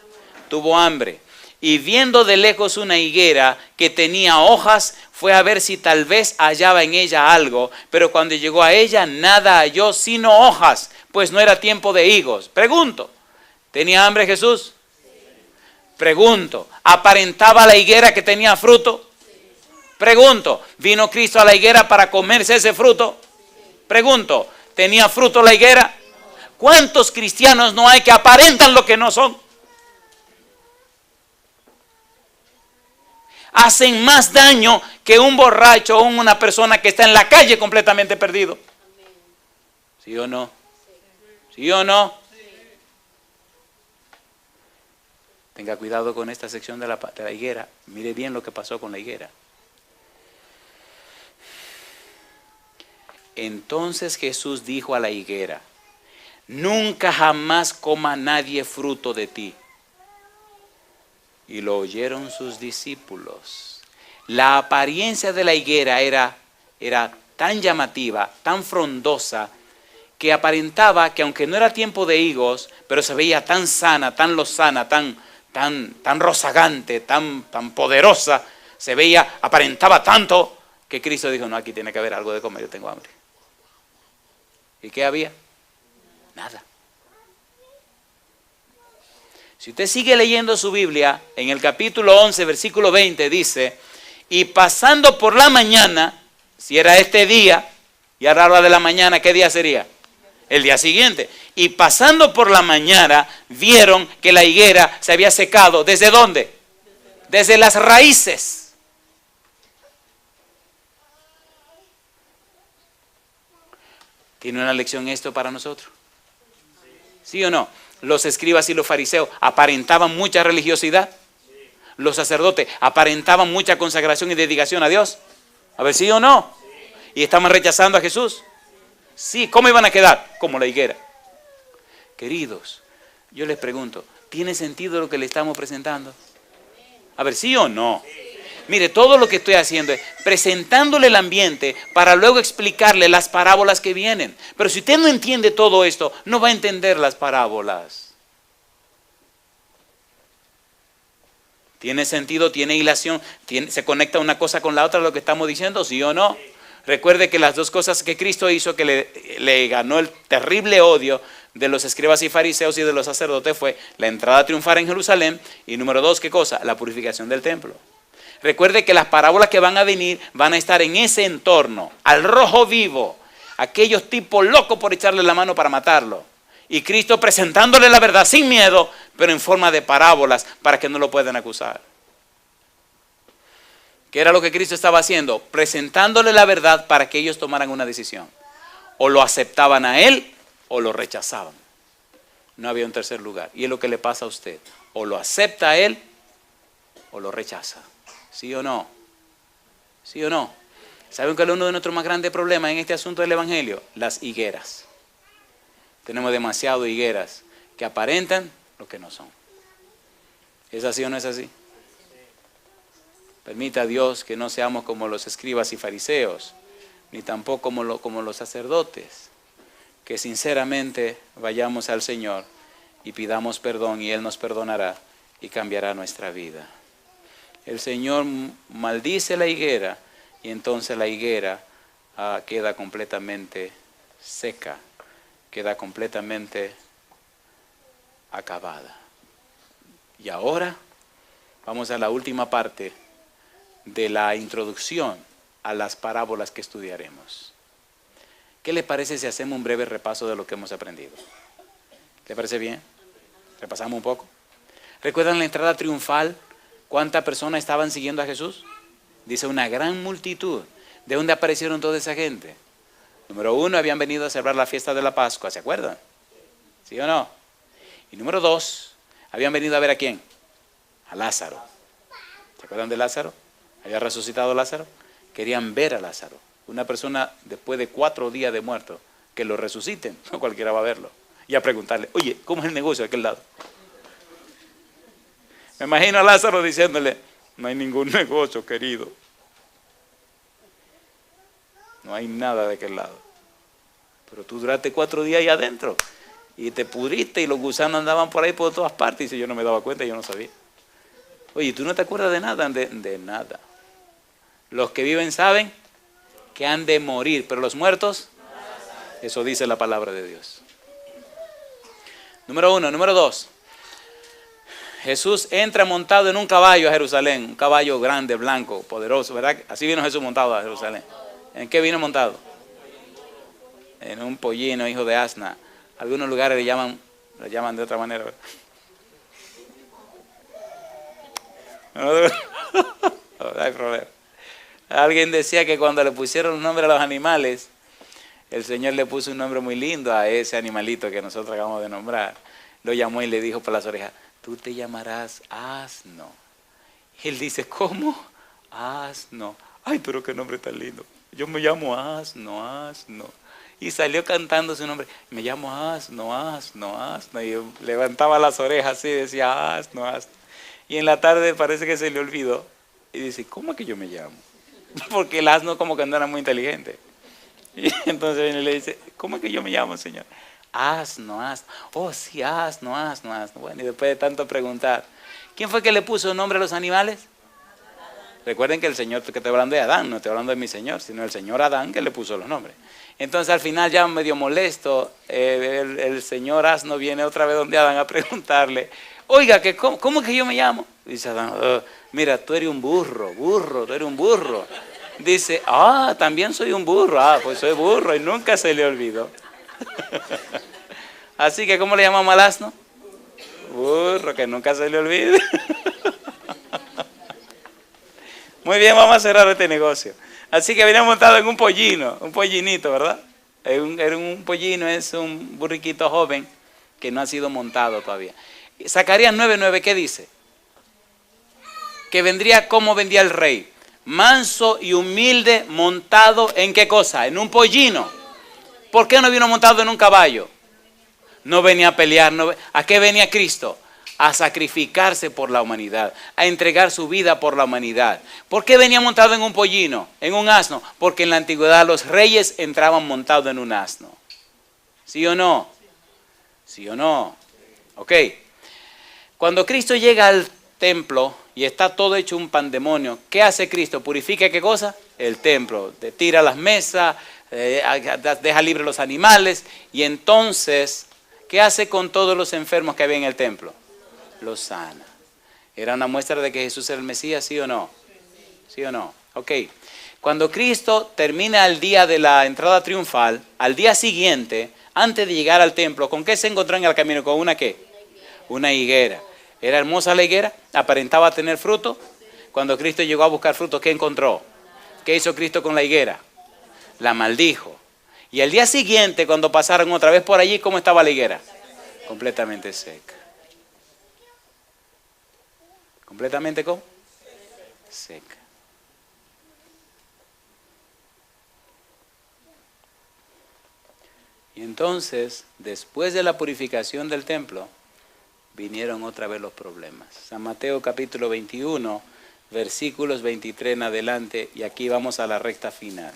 Tuvo hambre. Y viendo de lejos una higuera que tenía hojas, fue a ver si tal vez hallaba en ella algo. Pero cuando llegó a ella, nada halló sino hojas, pues no era tiempo de higos. Pregunto, ¿tenía hambre Jesús? Pregunto, ¿aparentaba la higuera que tenía fruto? Pregunto, ¿vino Cristo a la higuera para comerse ese fruto? Pregunto, ¿tenía fruto la higuera? ¿Cuántos cristianos no hay que aparentan lo que no son? Hacen más daño que un borracho o una persona que está en la calle completamente perdido. ¿Sí o no? ¿Sí o no? Tenga cuidado con esta sección de la higuera. Mire bien lo que pasó con la higuera. Entonces Jesús dijo a la higuera: nunca jamás coma nadie fruto de ti. y lo oyeron sus discípulos. La apariencia de la higuera era tan llamativa, tan frondosa, que aparentaba que aunque no era tiempo de higos, pero se veía tan sana, tan lozana, tan rozagante, tan poderosa, aparentaba tanto, que Cristo dijo, no, aquí tiene que haber algo de comer, yo tengo hambre. ¿Y qué había? Nada. Si usted sigue leyendo su Biblia, en el capítulo 11, versículo 20, dice, y pasando por la mañana, si era este día, y ahora habla de la mañana, ¿qué día sería? El día siguiente. Y pasando por la mañana, vieron que la higuera se había secado. ¿Desde dónde? Desde las raíces. ¿Tiene una lección esto para nosotros? ¿Sí o no? Los escribas y los fariseos aparentaban mucha religiosidad. Los sacerdotes aparentaban mucha consagración y dedicación a Dios. A ver, ¿sí o no? Y estaban rechazando a Jesús. Sí, ¿cómo iban a quedar? Como la higuera. Queridos, yo les pregunto, ¿tiene sentido lo que le estamos presentando? A ver, ¿sí o no? Mire, todo lo que estoy haciendo es presentándole el ambiente para luego explicarle las parábolas que vienen. Pero si usted no entiende todo esto, no va a entender las parábolas. ¿Tiene sentido? ¿Tiene hilación? ¿Se conecta una cosa con la otra lo que estamos diciendo? ¿Sí o no? Recuerde que las dos cosas que Cristo hizo que le ganó el terrible odio de los escribas y fariseos y de los sacerdotes fue la entrada triunfal en Jerusalén y número 2, ¿qué cosa? La purificación del templo. Recuerde que las parábolas que van a venir van a estar en ese entorno, al rojo vivo, aquellos tipos locos por echarle la mano para matarlo. Y Cristo presentándole la verdad sin miedo, pero en forma de parábolas para que no lo puedan acusar. ¿Qué era lo que Cristo estaba haciendo? Presentándole la verdad para que ellos tomaran una decisión. O lo aceptaban a Él o lo rechazaban. No había un tercer lugar. Y es lo que le pasa a usted. O lo acepta a Él o lo rechaza. ¿Sí o no? ¿Sí o no? ¿Saben cuál es uno de nuestros más grandes problemas en este asunto del Evangelio? Las higueras. Tenemos demasiadas higueras que aparentan lo que no son. ¿Es así o no es así? Permita a Dios que no seamos como los escribas y fariseos, ni tampoco como los sacerdotes, que sinceramente vayamos al Señor y pidamos perdón y Él nos perdonará y cambiará nuestra vida. El Señor maldice la higuera y entonces la higuera queda completamente seca, queda completamente acabada. Y ahora vamos a la última parte de la introducción a las parábolas que estudiaremos. ¿Qué le parece si hacemos un breve repaso de lo que hemos aprendido? ¿Le parece bien? ¿Repasamos un poco? ¿Recuerdan la entrada triunfal? ¿Cuántas personas estaban siguiendo a Jesús? Dice una gran multitud. ¿De dónde aparecieron toda esa gente? Número 1, habían venido a celebrar la fiesta de la Pascua, ¿se acuerdan? ¿Sí o no? Y número 2, habían venido a ver ¿a quién? A Lázaro. ¿Se acuerdan de Lázaro? Había resucitado Lázaro. Querían ver a Lázaro. Una persona después de 4 días de muerto, que lo resuciten, no cualquiera va a verlo. Y a preguntarle, oye, ¿cómo es el negocio de aquel lado? Me imagino a Lázaro diciéndole, no hay ningún negocio, querido. No hay nada de aquel lado. Pero tú duraste 4 días ahí adentro y te pudriste y los gusanos andaban por ahí por todas partes. Y dice, yo no me daba cuenta, yo no sabía. Oye, ¿tú no te acuerdas de nada? De nada. Los que viven saben que han de morir, pero los muertos, eso dice la palabra de Dios. Número 1. Número 2. Jesús entra montado en un caballo a Jerusalén, un caballo grande, blanco, poderoso, ¿verdad? Así vino Jesús montado a Jerusalén. ¿En qué vino montado? En un pollino, hijo de asna. Algunos lugares le llaman de otra manera, ¿verdad? No hay problema. Alguien decía que cuando le pusieron un nombre a los animales, el Señor le puso un nombre muy lindo a ese animalito que nosotros acabamos de nombrar. Lo llamó y le dijo por las orejas, tú te llamarás asno. Y él dice, ¿cómo? Asno. Ay, pero qué nombre tan lindo. Yo me llamo asno, asno. Y salió cantando su nombre. Me llamo asno, asno, asno. Y levantaba las orejas así y decía asno, asno. Y en la tarde parece que se le olvidó. Y dice, ¿cómo es que yo me llamo? Porque el asno como que no era muy inteligente. Y entonces viene y le dice, ¿cómo es que yo me llamo, Señor? Asno, asno. Oh, sí, asno, asno, asno. Bueno, y después de tanto preguntar, ¿quién fue que le puso nombre a los animales? Recuerden que el Señor, que estoy hablando de Adán, no estoy hablando de mi Señor, sino el Señor Adán que le puso los nombres. Entonces al final ya medio molesto, el señor asno viene otra vez donde Adán a preguntarle, oiga, ¿cómo es que yo me llamo? Dice Adán, mira, tú eres un burro, tú eres un burro. Dice, también soy un burro, pues soy burro y nunca se le olvidó. Así que, ¿cómo le llamamos al asno? Burro, que nunca se le olvide. Muy bien, vamos a cerrar este negocio. Así que venía montado en un pollinito, ¿verdad? Un pollino es un burriquito joven que no ha sido montado todavía. Zacarías 9:9, ¿qué dice? Que vendría como vendría el rey. Manso y humilde, montado ¿en qué cosa? En un pollino. ¿Por qué no vino montado en un caballo? No venía a pelear. ¿A qué venía Cristo? A sacrificarse por la humanidad, a entregar su vida por la humanidad. ¿Por qué venía montado en un pollino, en un asno? Porque en la antigüedad los reyes entraban montados en un asno. ¿Sí o no? ¿Sí o no? Ok. Cuando Cristo llega al templo y está todo hecho un pandemonio, ¿qué hace Cristo? ¿Purifica qué cosa? El templo. Tira las mesas, deja libre los animales y entonces, ¿qué hace con todos los enfermos que había en el templo? Los sana. ¿Era una muestra de que Jesús era el Mesías, sí o no? ¿Sí o no? Ok. Cuando Cristo termina el día de la entrada triunfal, al día siguiente, antes de llegar al templo, ¿con qué se encontró en el camino? ¿Con una qué? Una higuera. ¿Era hermosa la higuera? ¿Aparentaba tener fruto? Cuando Cristo llegó a buscar fruto, ¿qué encontró? ¿Qué hizo Cristo con la higuera? La maldijo. Y al día siguiente, cuando pasaron otra vez por allí, ¿cómo estaba la higuera? Completamente seca. ¿Completamente cómo? Seca. Y entonces, después de la purificación del templo, vinieron otra vez los problemas. San Mateo capítulo 21, versículos 23 en adelante, y aquí vamos a la recta final.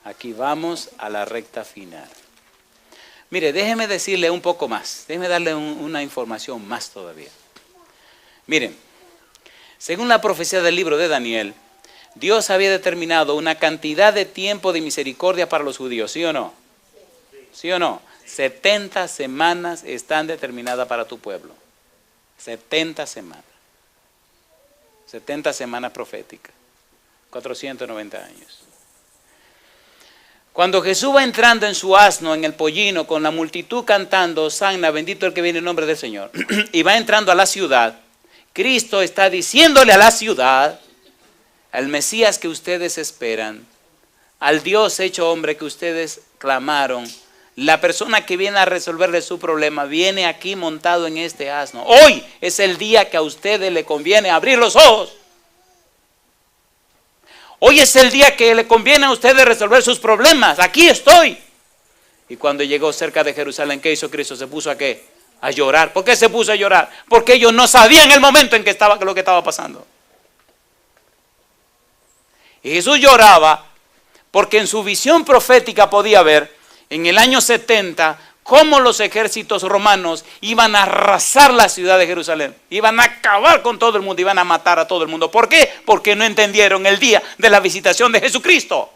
Aquí vamos a la recta final. Mire, déjeme decirle un poco más, déjeme darle una información más todavía. Miren, según la profecía del libro de Daniel, Dios había determinado una cantidad de tiempo de misericordia para los judíos, ¿sí o no? ¿Sí o no? 70 semanas están determinadas para tu pueblo. 70 semanas. 70 semanas proféticas. 490 años. Cuando Jesús va entrando en su asno, en el pollino, con la multitud cantando, Hosanna, bendito el que viene en nombre del Señor, y va entrando a la ciudad, Cristo está diciéndole a la ciudad, al Mesías que ustedes esperan, al Dios hecho hombre que ustedes clamaron, la persona que viene a resolverle su problema, viene aquí montado en este asno. Hoy es el día que a ustedes le conviene abrir los ojos. Hoy es el día que le conviene a ustedes resolver sus problemas. Aquí estoy. Y cuando llegó cerca de Jerusalén, ¿qué hizo Cristo? ¿Se puso a qué? A llorar. ¿Por qué se puso a llorar? Porque ellos no sabían el momento en que estaba lo que estaba pasando. Y Jesús lloraba porque en su visión profética podía ver en el año 70 cómo los ejércitos romanos iban a arrasar la ciudad de Jerusalén, iban a acabar con todo el mundo, iban a matar a todo el mundo. ¿Por qué? Porque no entendieron el día de la visitación de Jesucristo.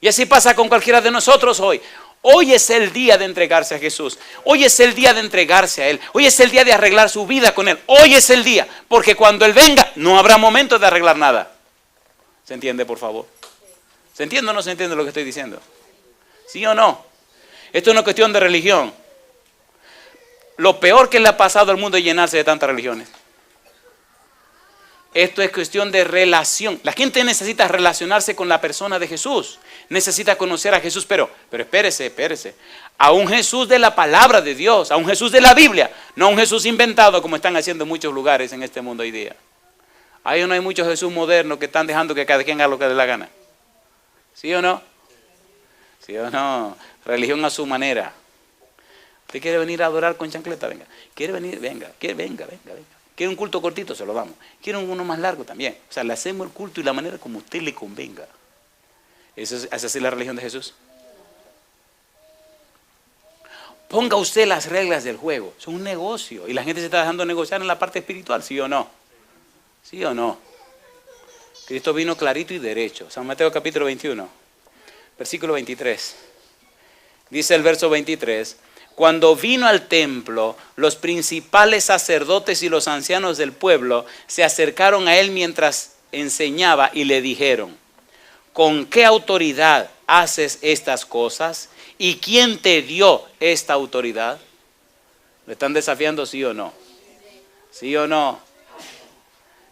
Y así pasa con cualquiera de nosotros hoy. Hoy es el día de entregarse a Jesús. Hoy es el día de entregarse a Él. Hoy es el día de arreglar su vida con Él. Hoy es el día, porque cuando Él venga no habrá momento de arreglar nada. ¿Se entiende, por favor? ¿Se entiende o no se entiende lo que estoy diciendo? ¿Sí o no? Esto es una cuestión de religión. Lo peor que le ha pasado al mundo es llenarse de tantas religiones. Esto es cuestión de relación. La gente necesita relacionarse con la persona de Jesús. Necesita conocer a Jesús, pero espérese. A un Jesús de la palabra de Dios, a un Jesús de la Biblia, no a un Jesús inventado como están haciendo en muchos lugares en este mundo hoy día. Ahí no hay muchos Jesús modernos que están dejando que cada quien haga lo que le dé la gana. ¿Sí o no? ¿Sí o no? Religión a su manera. ¿Usted quiere venir a adorar con chancleta? Venga. ¿Quiere venir? Venga. Venga. ¿Quiere un culto cortito? Se lo damos. ¿Quiere uno más largo? También. O sea, le hacemos el culto y la manera como a usted le convenga. ¿Es así la religión de Jesús? Ponga usted las reglas del juego. Es un negocio. Y la gente se está dejando negociar en la parte espiritual, ¿sí o no? ¿Sí o no? Cristo vino clarito y derecho. San Mateo capítulo 21, versículo 23. Dice el verso 23. Cuando vino al templo, los principales sacerdotes y los ancianos del pueblo se acercaron a él mientras enseñaba y le dijeron: ¿con qué autoridad haces estas cosas? ¿Y quién te dio esta autoridad? ¿Le están desafiando, sí o no? ¿Sí o no?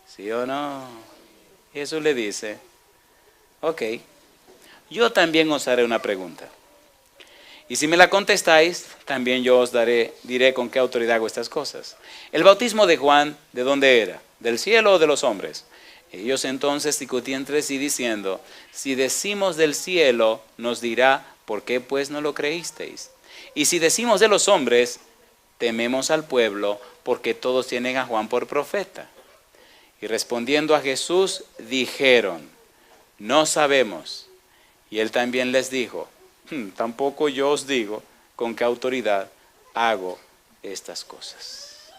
¿Sí o no? Jesús le dice: ok, yo también os haré una pregunta. Y si me la contestáis, también yo os diré con qué autoridad hago estas cosas. El bautismo de Juan, ¿de dónde era? ¿Del cielo o de los hombres? Ellos entonces discutían entre sí diciendo: si decimos del cielo, nos dirá, ¿por qué pues no lo creísteis? Y si decimos de los hombres, tememos al pueblo, porque todos tienen a Juan por profeta. Y respondiendo a Jesús, dijeron: no sabemos. Y él también les dijo: tampoco yo os digo con qué autoridad hago estas cosas.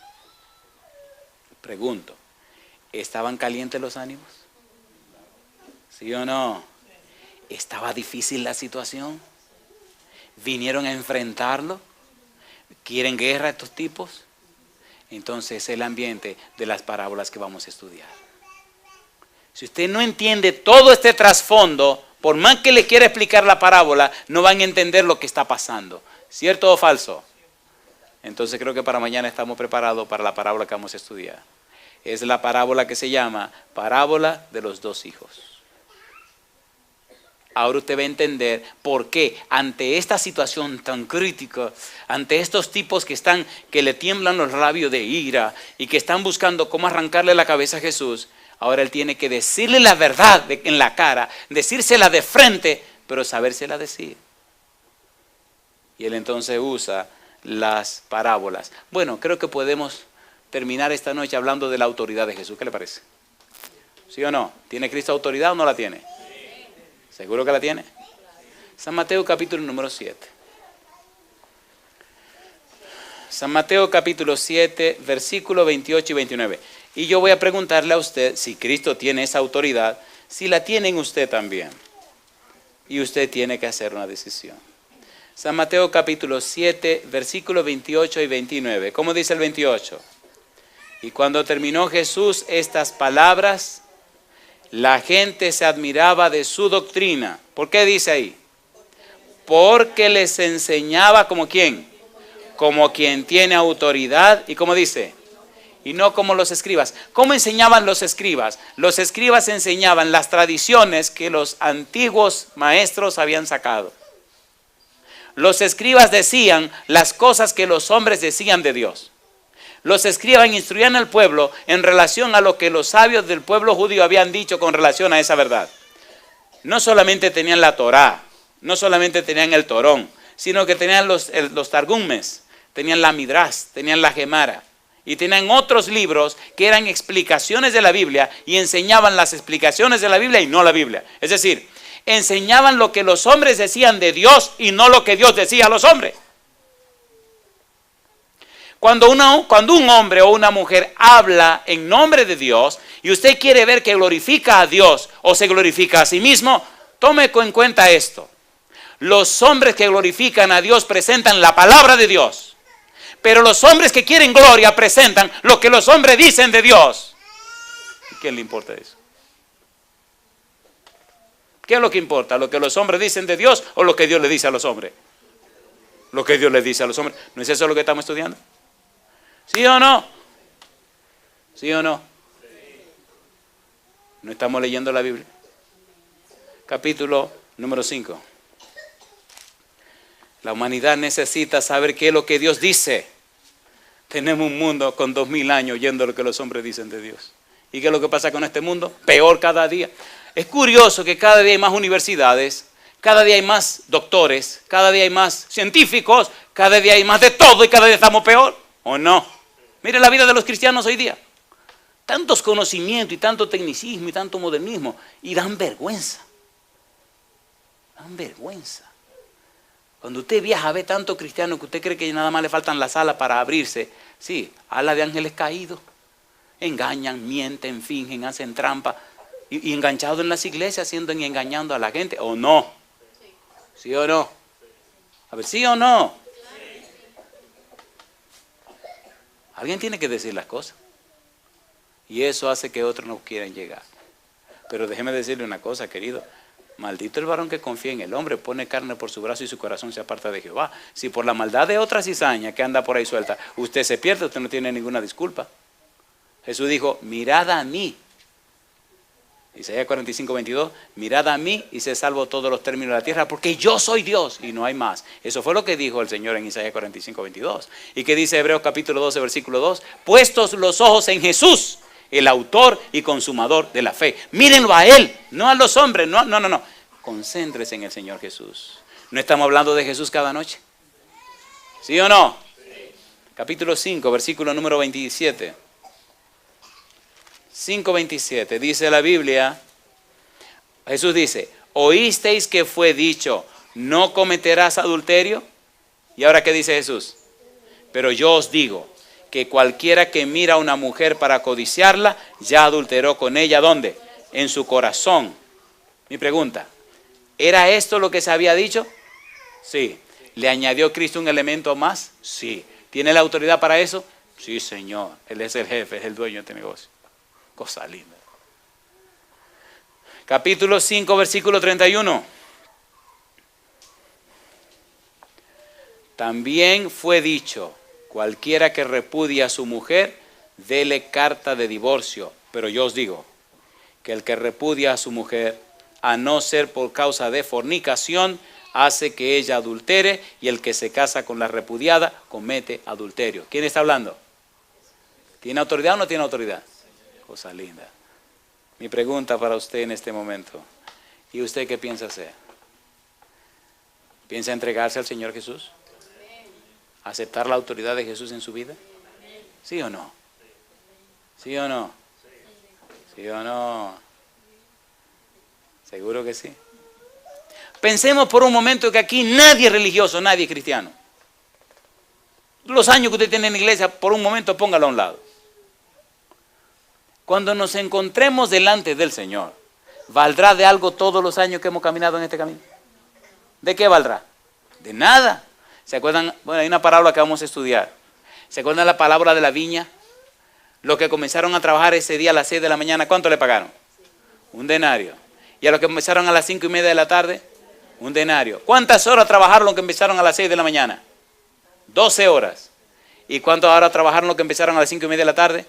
Pregunto, ¿estaban calientes los ánimos? ¿Sí o no? ¿Estaba difícil la situación? ¿Vinieron a enfrentarlo? ¿Quieren guerra estos tipos? Entonces es el ambiente de las parábolas que vamos a estudiar. Si usted no entiende todo este trasfondo, por más que le quiera explicar la parábola, no van a entender lo que está pasando. ¿Cierto o falso? Entonces creo que para mañana estamos preparados para la parábola que vamos a estudiar. Es la parábola que se llama parábola de los dos hijos. Ahora usted va a entender por qué ante esta situación tan crítica, ante estos tipos que le tiemblan los labios de ira y que están buscando cómo arrancarle la cabeza a Jesús, ahora él tiene que decirle la verdad en la cara, decírsela de frente, pero sabérsela decir. Y él entonces usa las parábolas. Bueno, creo que podemos terminar esta noche hablando de la autoridad de Jesús. ¿Qué le parece? ¿Sí o no? ¿Tiene Cristo autoridad o no la tiene? ¿Seguro que la tiene? San Mateo capítulo número 7. San Mateo capítulo 7, versículo 28 y 29. Y yo voy a preguntarle a usted si Cristo tiene esa autoridad, si la tiene en usted también. Y usted tiene que hacer una decisión. San Mateo capítulo 7, versículo 28 y 29. ¿Cómo dice el 28? Y cuando terminó Jesús estas palabras, la gente se admiraba de su doctrina. ¿Por qué dice ahí? Porque les enseñaba como quién. Como quien tiene autoridad. ¿Y cómo dice? Y no como los escribas. ¿Cómo enseñaban los escribas? Los escribas enseñaban las tradiciones que los antiguos maestros habían sacado. Los escribas decían las cosas que los hombres decían de Dios. Los escribas instruían al pueblo en relación a lo que los sabios del pueblo judío habían dicho con relación a esa verdad. No solamente tenían la Torá, no solamente tenían el Torón, sino que tenían los Targumes, tenían la Midrash, tenían la Gemara y tenían otros libros que eran explicaciones de la Biblia y enseñaban las explicaciones de la Biblia y no la Biblia. Es decir, enseñaban lo que los hombres decían de Dios y no lo que Dios decía a los hombres. Cuando un hombre o una mujer habla en nombre de Dios y usted quiere ver que glorifica a Dios o se glorifica a sí mismo, tome en cuenta esto. Los hombres que glorifican a Dios presentan la palabra de Dios, pero los hombres que quieren gloria presentan lo que los hombres dicen de Dios. ¿Y qué le importa eso? ¿Qué es lo que importa? ¿Lo que los hombres dicen de Dios o lo que Dios le dice a los hombres? Lo que Dios le dice a los hombres. ¿No es eso lo que estamos estudiando? ¿Sí o no? ¿Sí o no? ¿No estamos leyendo la Biblia? Capítulo número 5. La humanidad necesita saber qué es lo que Dios dice. Tenemos un mundo con 2000 años oyendo lo que los hombres dicen de Dios. ¿Y qué es lo que pasa con este mundo? Peor cada día. Es curioso que cada día hay más universidades, Cada día hay más doctores, cada día hay más científicos, cada día hay más de todo y cada día estamos peor, ¿o no? Mire la vida de los cristianos hoy día. Tantos conocimientos y tanto tecnicismo y tanto modernismo y dan vergüenza. Dan vergüenza. Cuando usted viaja ve tanto cristiano que usted cree que nada más le faltan las alas para abrirse. Sí, alas de ángeles caídos. Engañan, mienten, fingen, hacen trampa. Y enganchados en las iglesias haciendo y engañando a la gente. ¿O no? ¿Sí o no? A ver, ¿sí o no? Alguien tiene que decir las cosas. Y eso hace que otros no quieran llegar. Pero déjeme decirle una cosa, querido. Maldito el varón que confía en el hombre, pone carne por su brazo y su corazón se aparta de Jehová. Si por la maldad de otra cizaña que anda por ahí suelta, usted se pierde, usted no tiene ninguna disculpa. Jesús dijo, mirad a mí. Isaías 45:22, mirad a mí y se salvo todos los términos de la tierra, porque yo soy Dios y no hay más. Eso fue lo que dijo el Señor en Isaías 45:22. ¿Y qué dice Hebreos capítulo 12, versículo 2? Puestos los ojos en Jesús, el autor y consumador de la fe. Mírenlo a Él, no a los hombres, no. Concéntrese en el Señor Jesús. ¿No estamos hablando de Jesús cada noche? ¿Sí o no? Sí. Capítulo 5, versículo número 27. 5:27, dice la Biblia, Jesús dice, oísteis que fue dicho, no cometerás adulterio. ¿Y ahora qué dice Jesús? Pero yo os digo, que cualquiera que mira a una mujer para codiciarla, ya adulteró con ella, ¿dónde? En su corazón. Mi pregunta, ¿era esto lo que se había dicho? Sí. ¿Le añadió Cristo un elemento más? Sí. ¿Tiene la autoridad para eso? Sí, Señor. Él es el jefe, es el dueño de este negocio. Cosa linda. Capítulo 5, versículo 31. También fue dicho, cualquiera que repudia a su mujer, dele carta de divorcio. Pero yo os digo, que el que repudia a su mujer, a no ser por causa de fornicación, hace que ella adultere, y el que se casa con la repudiada, comete adulterio. ¿Quién está hablando? ¿Tiene autoridad o no tiene autoridad? Cosa linda. Mi pregunta para usted en este momento, ¿y usted qué piensa hacer? ¿Piensa entregarse al Señor Jesús? ¿Aceptar la autoridad de Jesús en su vida? ¿Sí o no? ¿Sí o no? ¿Sí o no? Seguro que sí. Pensemos por un momento que aquí nadie es religioso, nadie es cristiano. Los años que usted tiene en la iglesia, por un momento póngalo a un lado. Cuando nos encontremos delante del Señor, ¿valdrá de algo todos los años que hemos caminado en este camino? ¿De qué valdrá? De nada. ¿Se acuerdan? Bueno, hay una parábola que vamos a estudiar. ¿Se acuerdan la parábola de la viña? Los que comenzaron a trabajar ese día a las 6 de la mañana, ¿cuánto le pagaron? Un denario. ¿Y a los que comenzaron a las 5:30 de la tarde? Un denario. ¿Cuántas horas trabajaron los que empezaron a las 6 de la mañana? 12 horas. ¿Y cuántas horas trabajaron los que empezaron a las 5:30 de la tarde?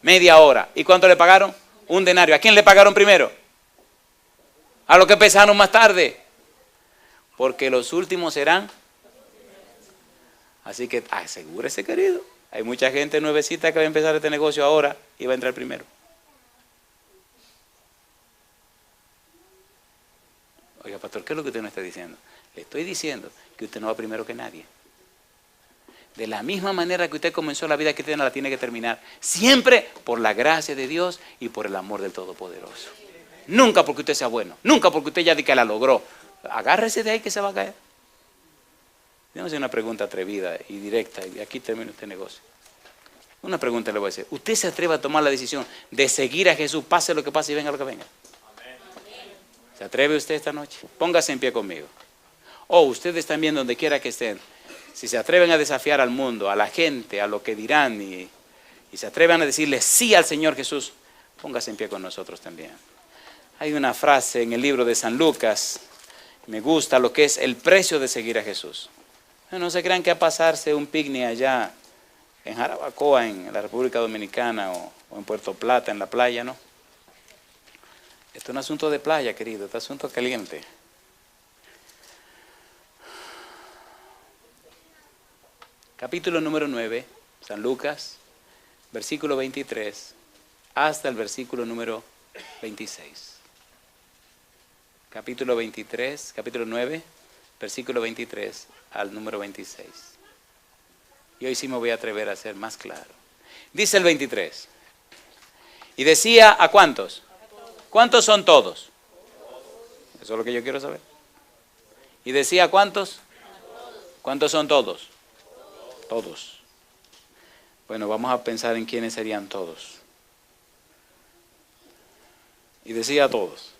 Media hora. ¿Y cuánto le pagaron? Un denario. ¿A quién le pagaron primero? A los que empezaron más tarde. Porque los últimos serán. Así que asegúrese, querido. Hay mucha gente nuevecita que va a empezar este negocio ahora y va a entrar primero. Oiga, pastor, ¿qué es lo que usted no está diciendo? Le estoy diciendo que usted no va primero que nadie. De la misma manera que usted comenzó la vida cristiana, la tiene que terminar. Siempre por la gracia de Dios y por el amor del Todopoderoso. Nunca porque usted sea bueno. Nunca porque usted ya di que la logró. Agárrese de ahí que se va a caer. Déjame hacer una pregunta atrevida y directa. Y aquí termina este negocio. Una pregunta le voy a hacer. ¿Usted se atreve a tomar la decisión de seguir a Jesús, pase lo que pase y venga lo que venga? ¿Se atreve usted esta noche? Póngase en pie conmigo. O ustedes también, donde quiera que estén, si se atreven a desafiar al mundo, a la gente, a lo que dirán y se atreven a decirle sí al Señor Jesús, póngase en pie con nosotros también. Hay una frase en el libro de San Lucas, me gusta lo que es el precio de seguir a Jesús. No se crean que a pasarse un picnic allá en Jarabacoa, en la República Dominicana o en Puerto Plata, en la playa, no. Esto es un asunto de playa, querido, este es un asunto caliente. Capítulo número 9, San Lucas, versículo 23, hasta el versículo número 26. capítulo 23, capítulo 9, versículo 23 al número 26. Y hoy sí me voy a atrever a ser más claro. Dice el 23. Y decía, ¿a cuántos? ¿Cuántos son todos? Eso es lo que yo quiero saber. Y decía, ¿cuántos? ¿Cuántos son todos? Todos. Bueno, vamos a pensar en quiénes serían todos. Y decía a todos.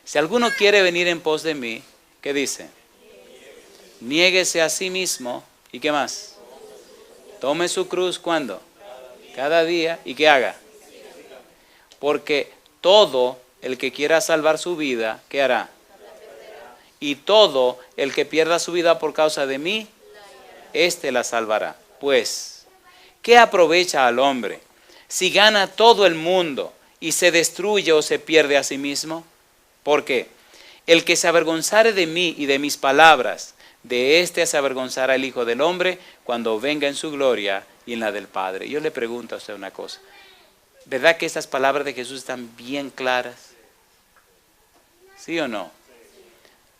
Si alguno quiere venir en pos de mí, ¿qué dice? Niéguese a sí mismo. ¿Y qué más? Tome su cruz, ¿cuándo? Cada día. ¿Y qué haga? Porque todo el que quiera salvar su vida, ¿qué hará? Y todo el que pierda su vida por causa de mí, éste la salvará. Pues, ¿qué aprovecha al hombre si gana todo el mundo y se destruye o se pierde a sí mismo? Porque el que se avergonzare de mí y de mis palabras, de éste se avergonzará el Hijo del Hombre cuando venga en su gloria y en la del Padre. Yo le pregunto a usted una cosa. ¿Verdad que estas palabras de Jesús están bien claras? ¿Sí o no?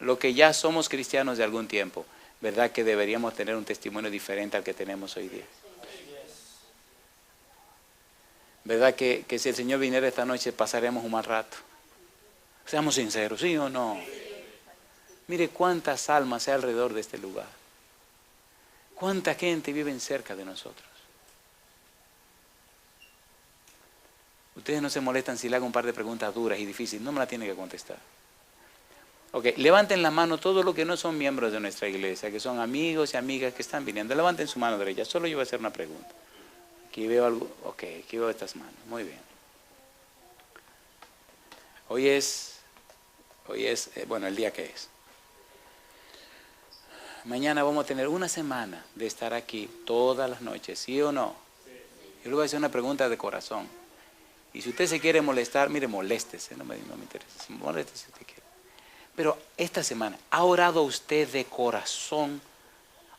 Lo que ya somos cristianos de algún tiempo, ¿verdad que deberíamos tener un testimonio diferente al que tenemos hoy día? ¿Verdad que si el Señor viniera esta noche pasaremos un mal rato? Seamos sinceros, ¿sí o no? Mire cuántas almas hay alrededor de este lugar. Cuánta gente vive cerca de nosotros. Ustedes no se molestan si le hago un par de preguntas duras y difíciles, no me la tienen que contestar. Ok, levanten la mano todos los que no son miembros de nuestra iglesia, que son amigos y amigas que están viniendo. Levanten su mano derecha, solo yo voy a hacer una pregunta. Aquí veo algo, ok, aquí veo estas manos, muy bien. Hoy es, bueno, el día que es. Mañana vamos a tener una semana de estar aquí todas las noches, ¿sí o no? Yo le voy a hacer una pregunta de corazón. Y si usted se quiere molestar, mire, moléstese, no me interesa, moléstese si usted quiere. Pero esta semana, ¿ha orado usted de corazón?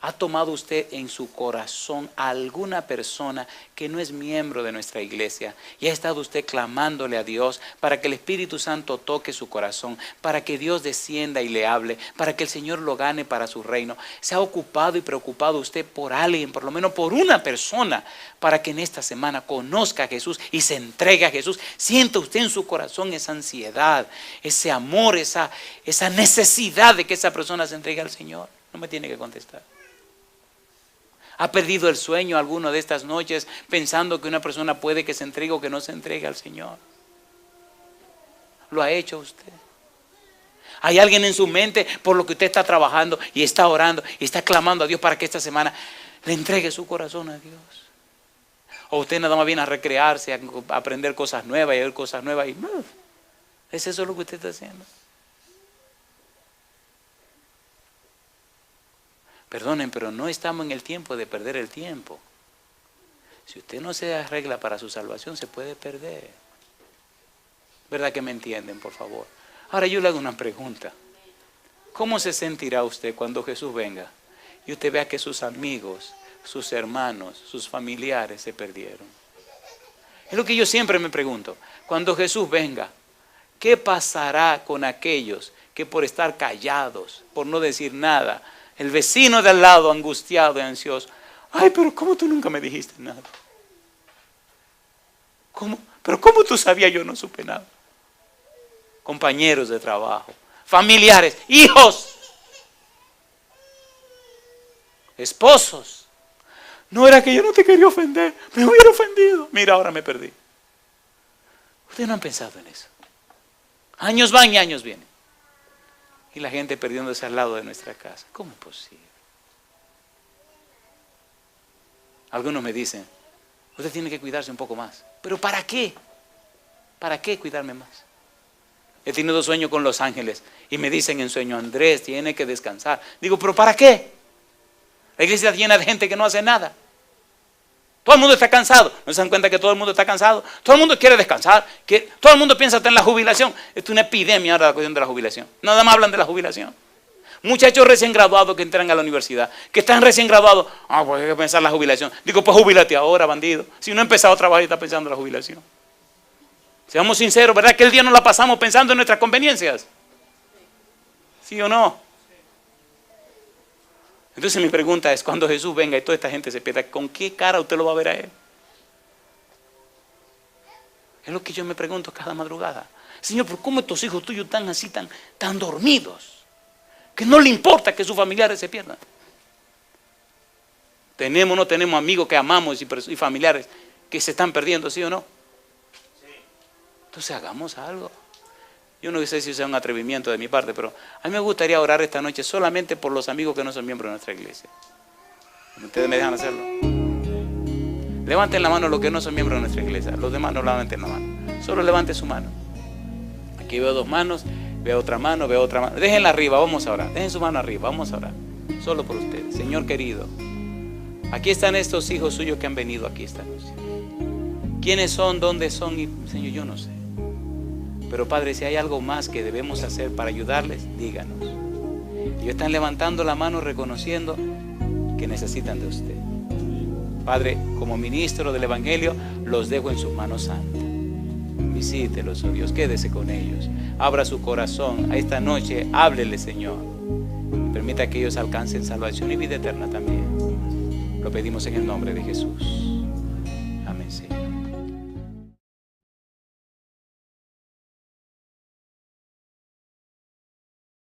¿Ha tomado usted en su corazón a alguna persona que no es miembro de nuestra iglesia y ha estado usted clamándole a Dios para que el Espíritu Santo toque su corazón, para que Dios descienda y le hable, para que el Señor lo gane para su reino? ¿Se ha ocupado y preocupado usted por alguien, por lo menos por una persona, para que en esta semana conozca a Jesús y se entregue a Jesús? ¿Siente usted en su corazón esa ansiedad, ese amor, esa necesidad de que esa persona se entregue al Señor? No me tiene que contestar. ¿Ha perdido el sueño alguno de estas noches pensando que una persona puede que se entregue o que no se entregue al Señor? ¿Lo ha hecho usted? ¿Hay alguien en su mente por lo que usted está trabajando y está orando y está clamando a Dios para que esta semana le entregue su corazón a Dios? ¿O usted nada más viene a recrearse, a aprender cosas nuevas y a ver cosas nuevas y no? ¿Es eso lo que usted está haciendo? Perdonen, pero no estamos en el tiempo de perder el tiempo. Si usted no se arregla para su salvación, se puede perder. ¿Verdad que me entienden, por favor? Ahora yo le hago una pregunta. ¿Cómo se sentirá usted cuando Jesús venga y usted vea que sus amigos, sus hermanos, sus familiares se perdieron? Es lo que yo siempre me pregunto. Cuando Jesús venga, ¿qué pasará con aquellos que por estar callados, por no decir nada, el vecino de al lado angustiado y ansioso? Ay, pero ¿cómo tú nunca me dijiste nada? ¿Cómo? ¿Pero cómo tú sabías? Yo no supe nada. Compañeros de trabajo, familiares, hijos, esposos. No era que yo no te quería ofender, me hubiera ofendido. Mira, ahora me perdí. Ustedes no han pensado en eso. Años van y años vienen. Y la gente perdiéndose al lado de nuestra casa. ¿Cómo es posible? Algunos me dicen, usted tiene que cuidarse un poco más. ¿Pero para qué? ¿Para qué cuidarme más? He tenido sueños con los ángeles y me dicen en sueño, Andrés, tiene que descansar. Digo, ¿pero para qué? La iglesia está llena de gente que no hace nada. Todo el mundo está cansado. ¿No se dan cuenta que todo el mundo está cansado? Todo el mundo quiere descansar. Todo el mundo piensa hasta en la jubilación. Esto es una epidemia ahora la cuestión de la jubilación. Nada más hablan de la jubilación. Muchachos recién graduados que entran a la universidad, que están recién graduados. Pues hay que pensar en la jubilación. Digo, pues jubílate ahora, bandido. Si no ha empezado a trabajar y está pensando en la jubilación. Seamos sinceros, ¿verdad? Que el día no la pasamos pensando en nuestras conveniencias. ¿Sí o no? Entonces mi pregunta es, cuando Jesús venga y toda esta gente se pierda, ¿con qué cara usted lo va a ver a Él? Es lo que yo me pregunto cada madrugada. Señor, ¿pero cómo estos hijos tuyos están así, tan dormidos? Que no le importa que sus familiares se pierdan. ¿Tenemos o no tenemos amigos que amamos y familiares que se están perdiendo, sí o no? Entonces hagamos algo. Yo no sé si sea un atrevimiento de mi parte, pero a mí me gustaría orar esta noche solamente por los amigos que no son miembros de nuestra iglesia. ¿Ustedes me dejan hacerlo? Levanten la mano los que no son miembros de nuestra iglesia. Los demás no levanten la mano. Solo levanten su mano. Aquí veo 2 manos, veo otra mano, veo otra mano. Déjenla arriba, vamos a orar. Dejen su mano arriba, vamos a orar. Solo por ustedes. Señor querido, aquí están estos hijos suyos que han venido aquí esta noche. ¿Quiénes son? ¿Dónde son? Señor, yo no sé. Pero Padre, si hay algo más que debemos hacer para ayudarles, díganos. Ellos están levantando la mano reconociendo que necesitan de usted. Padre, como ministro del Evangelio, los dejo en sus manos santas. Visítelos, oh Dios, quédese con ellos. Abra su corazón. A esta noche, háblele, Señor. Permita que ellos alcancen salvación y vida eterna también. Lo pedimos en el nombre de Jesús.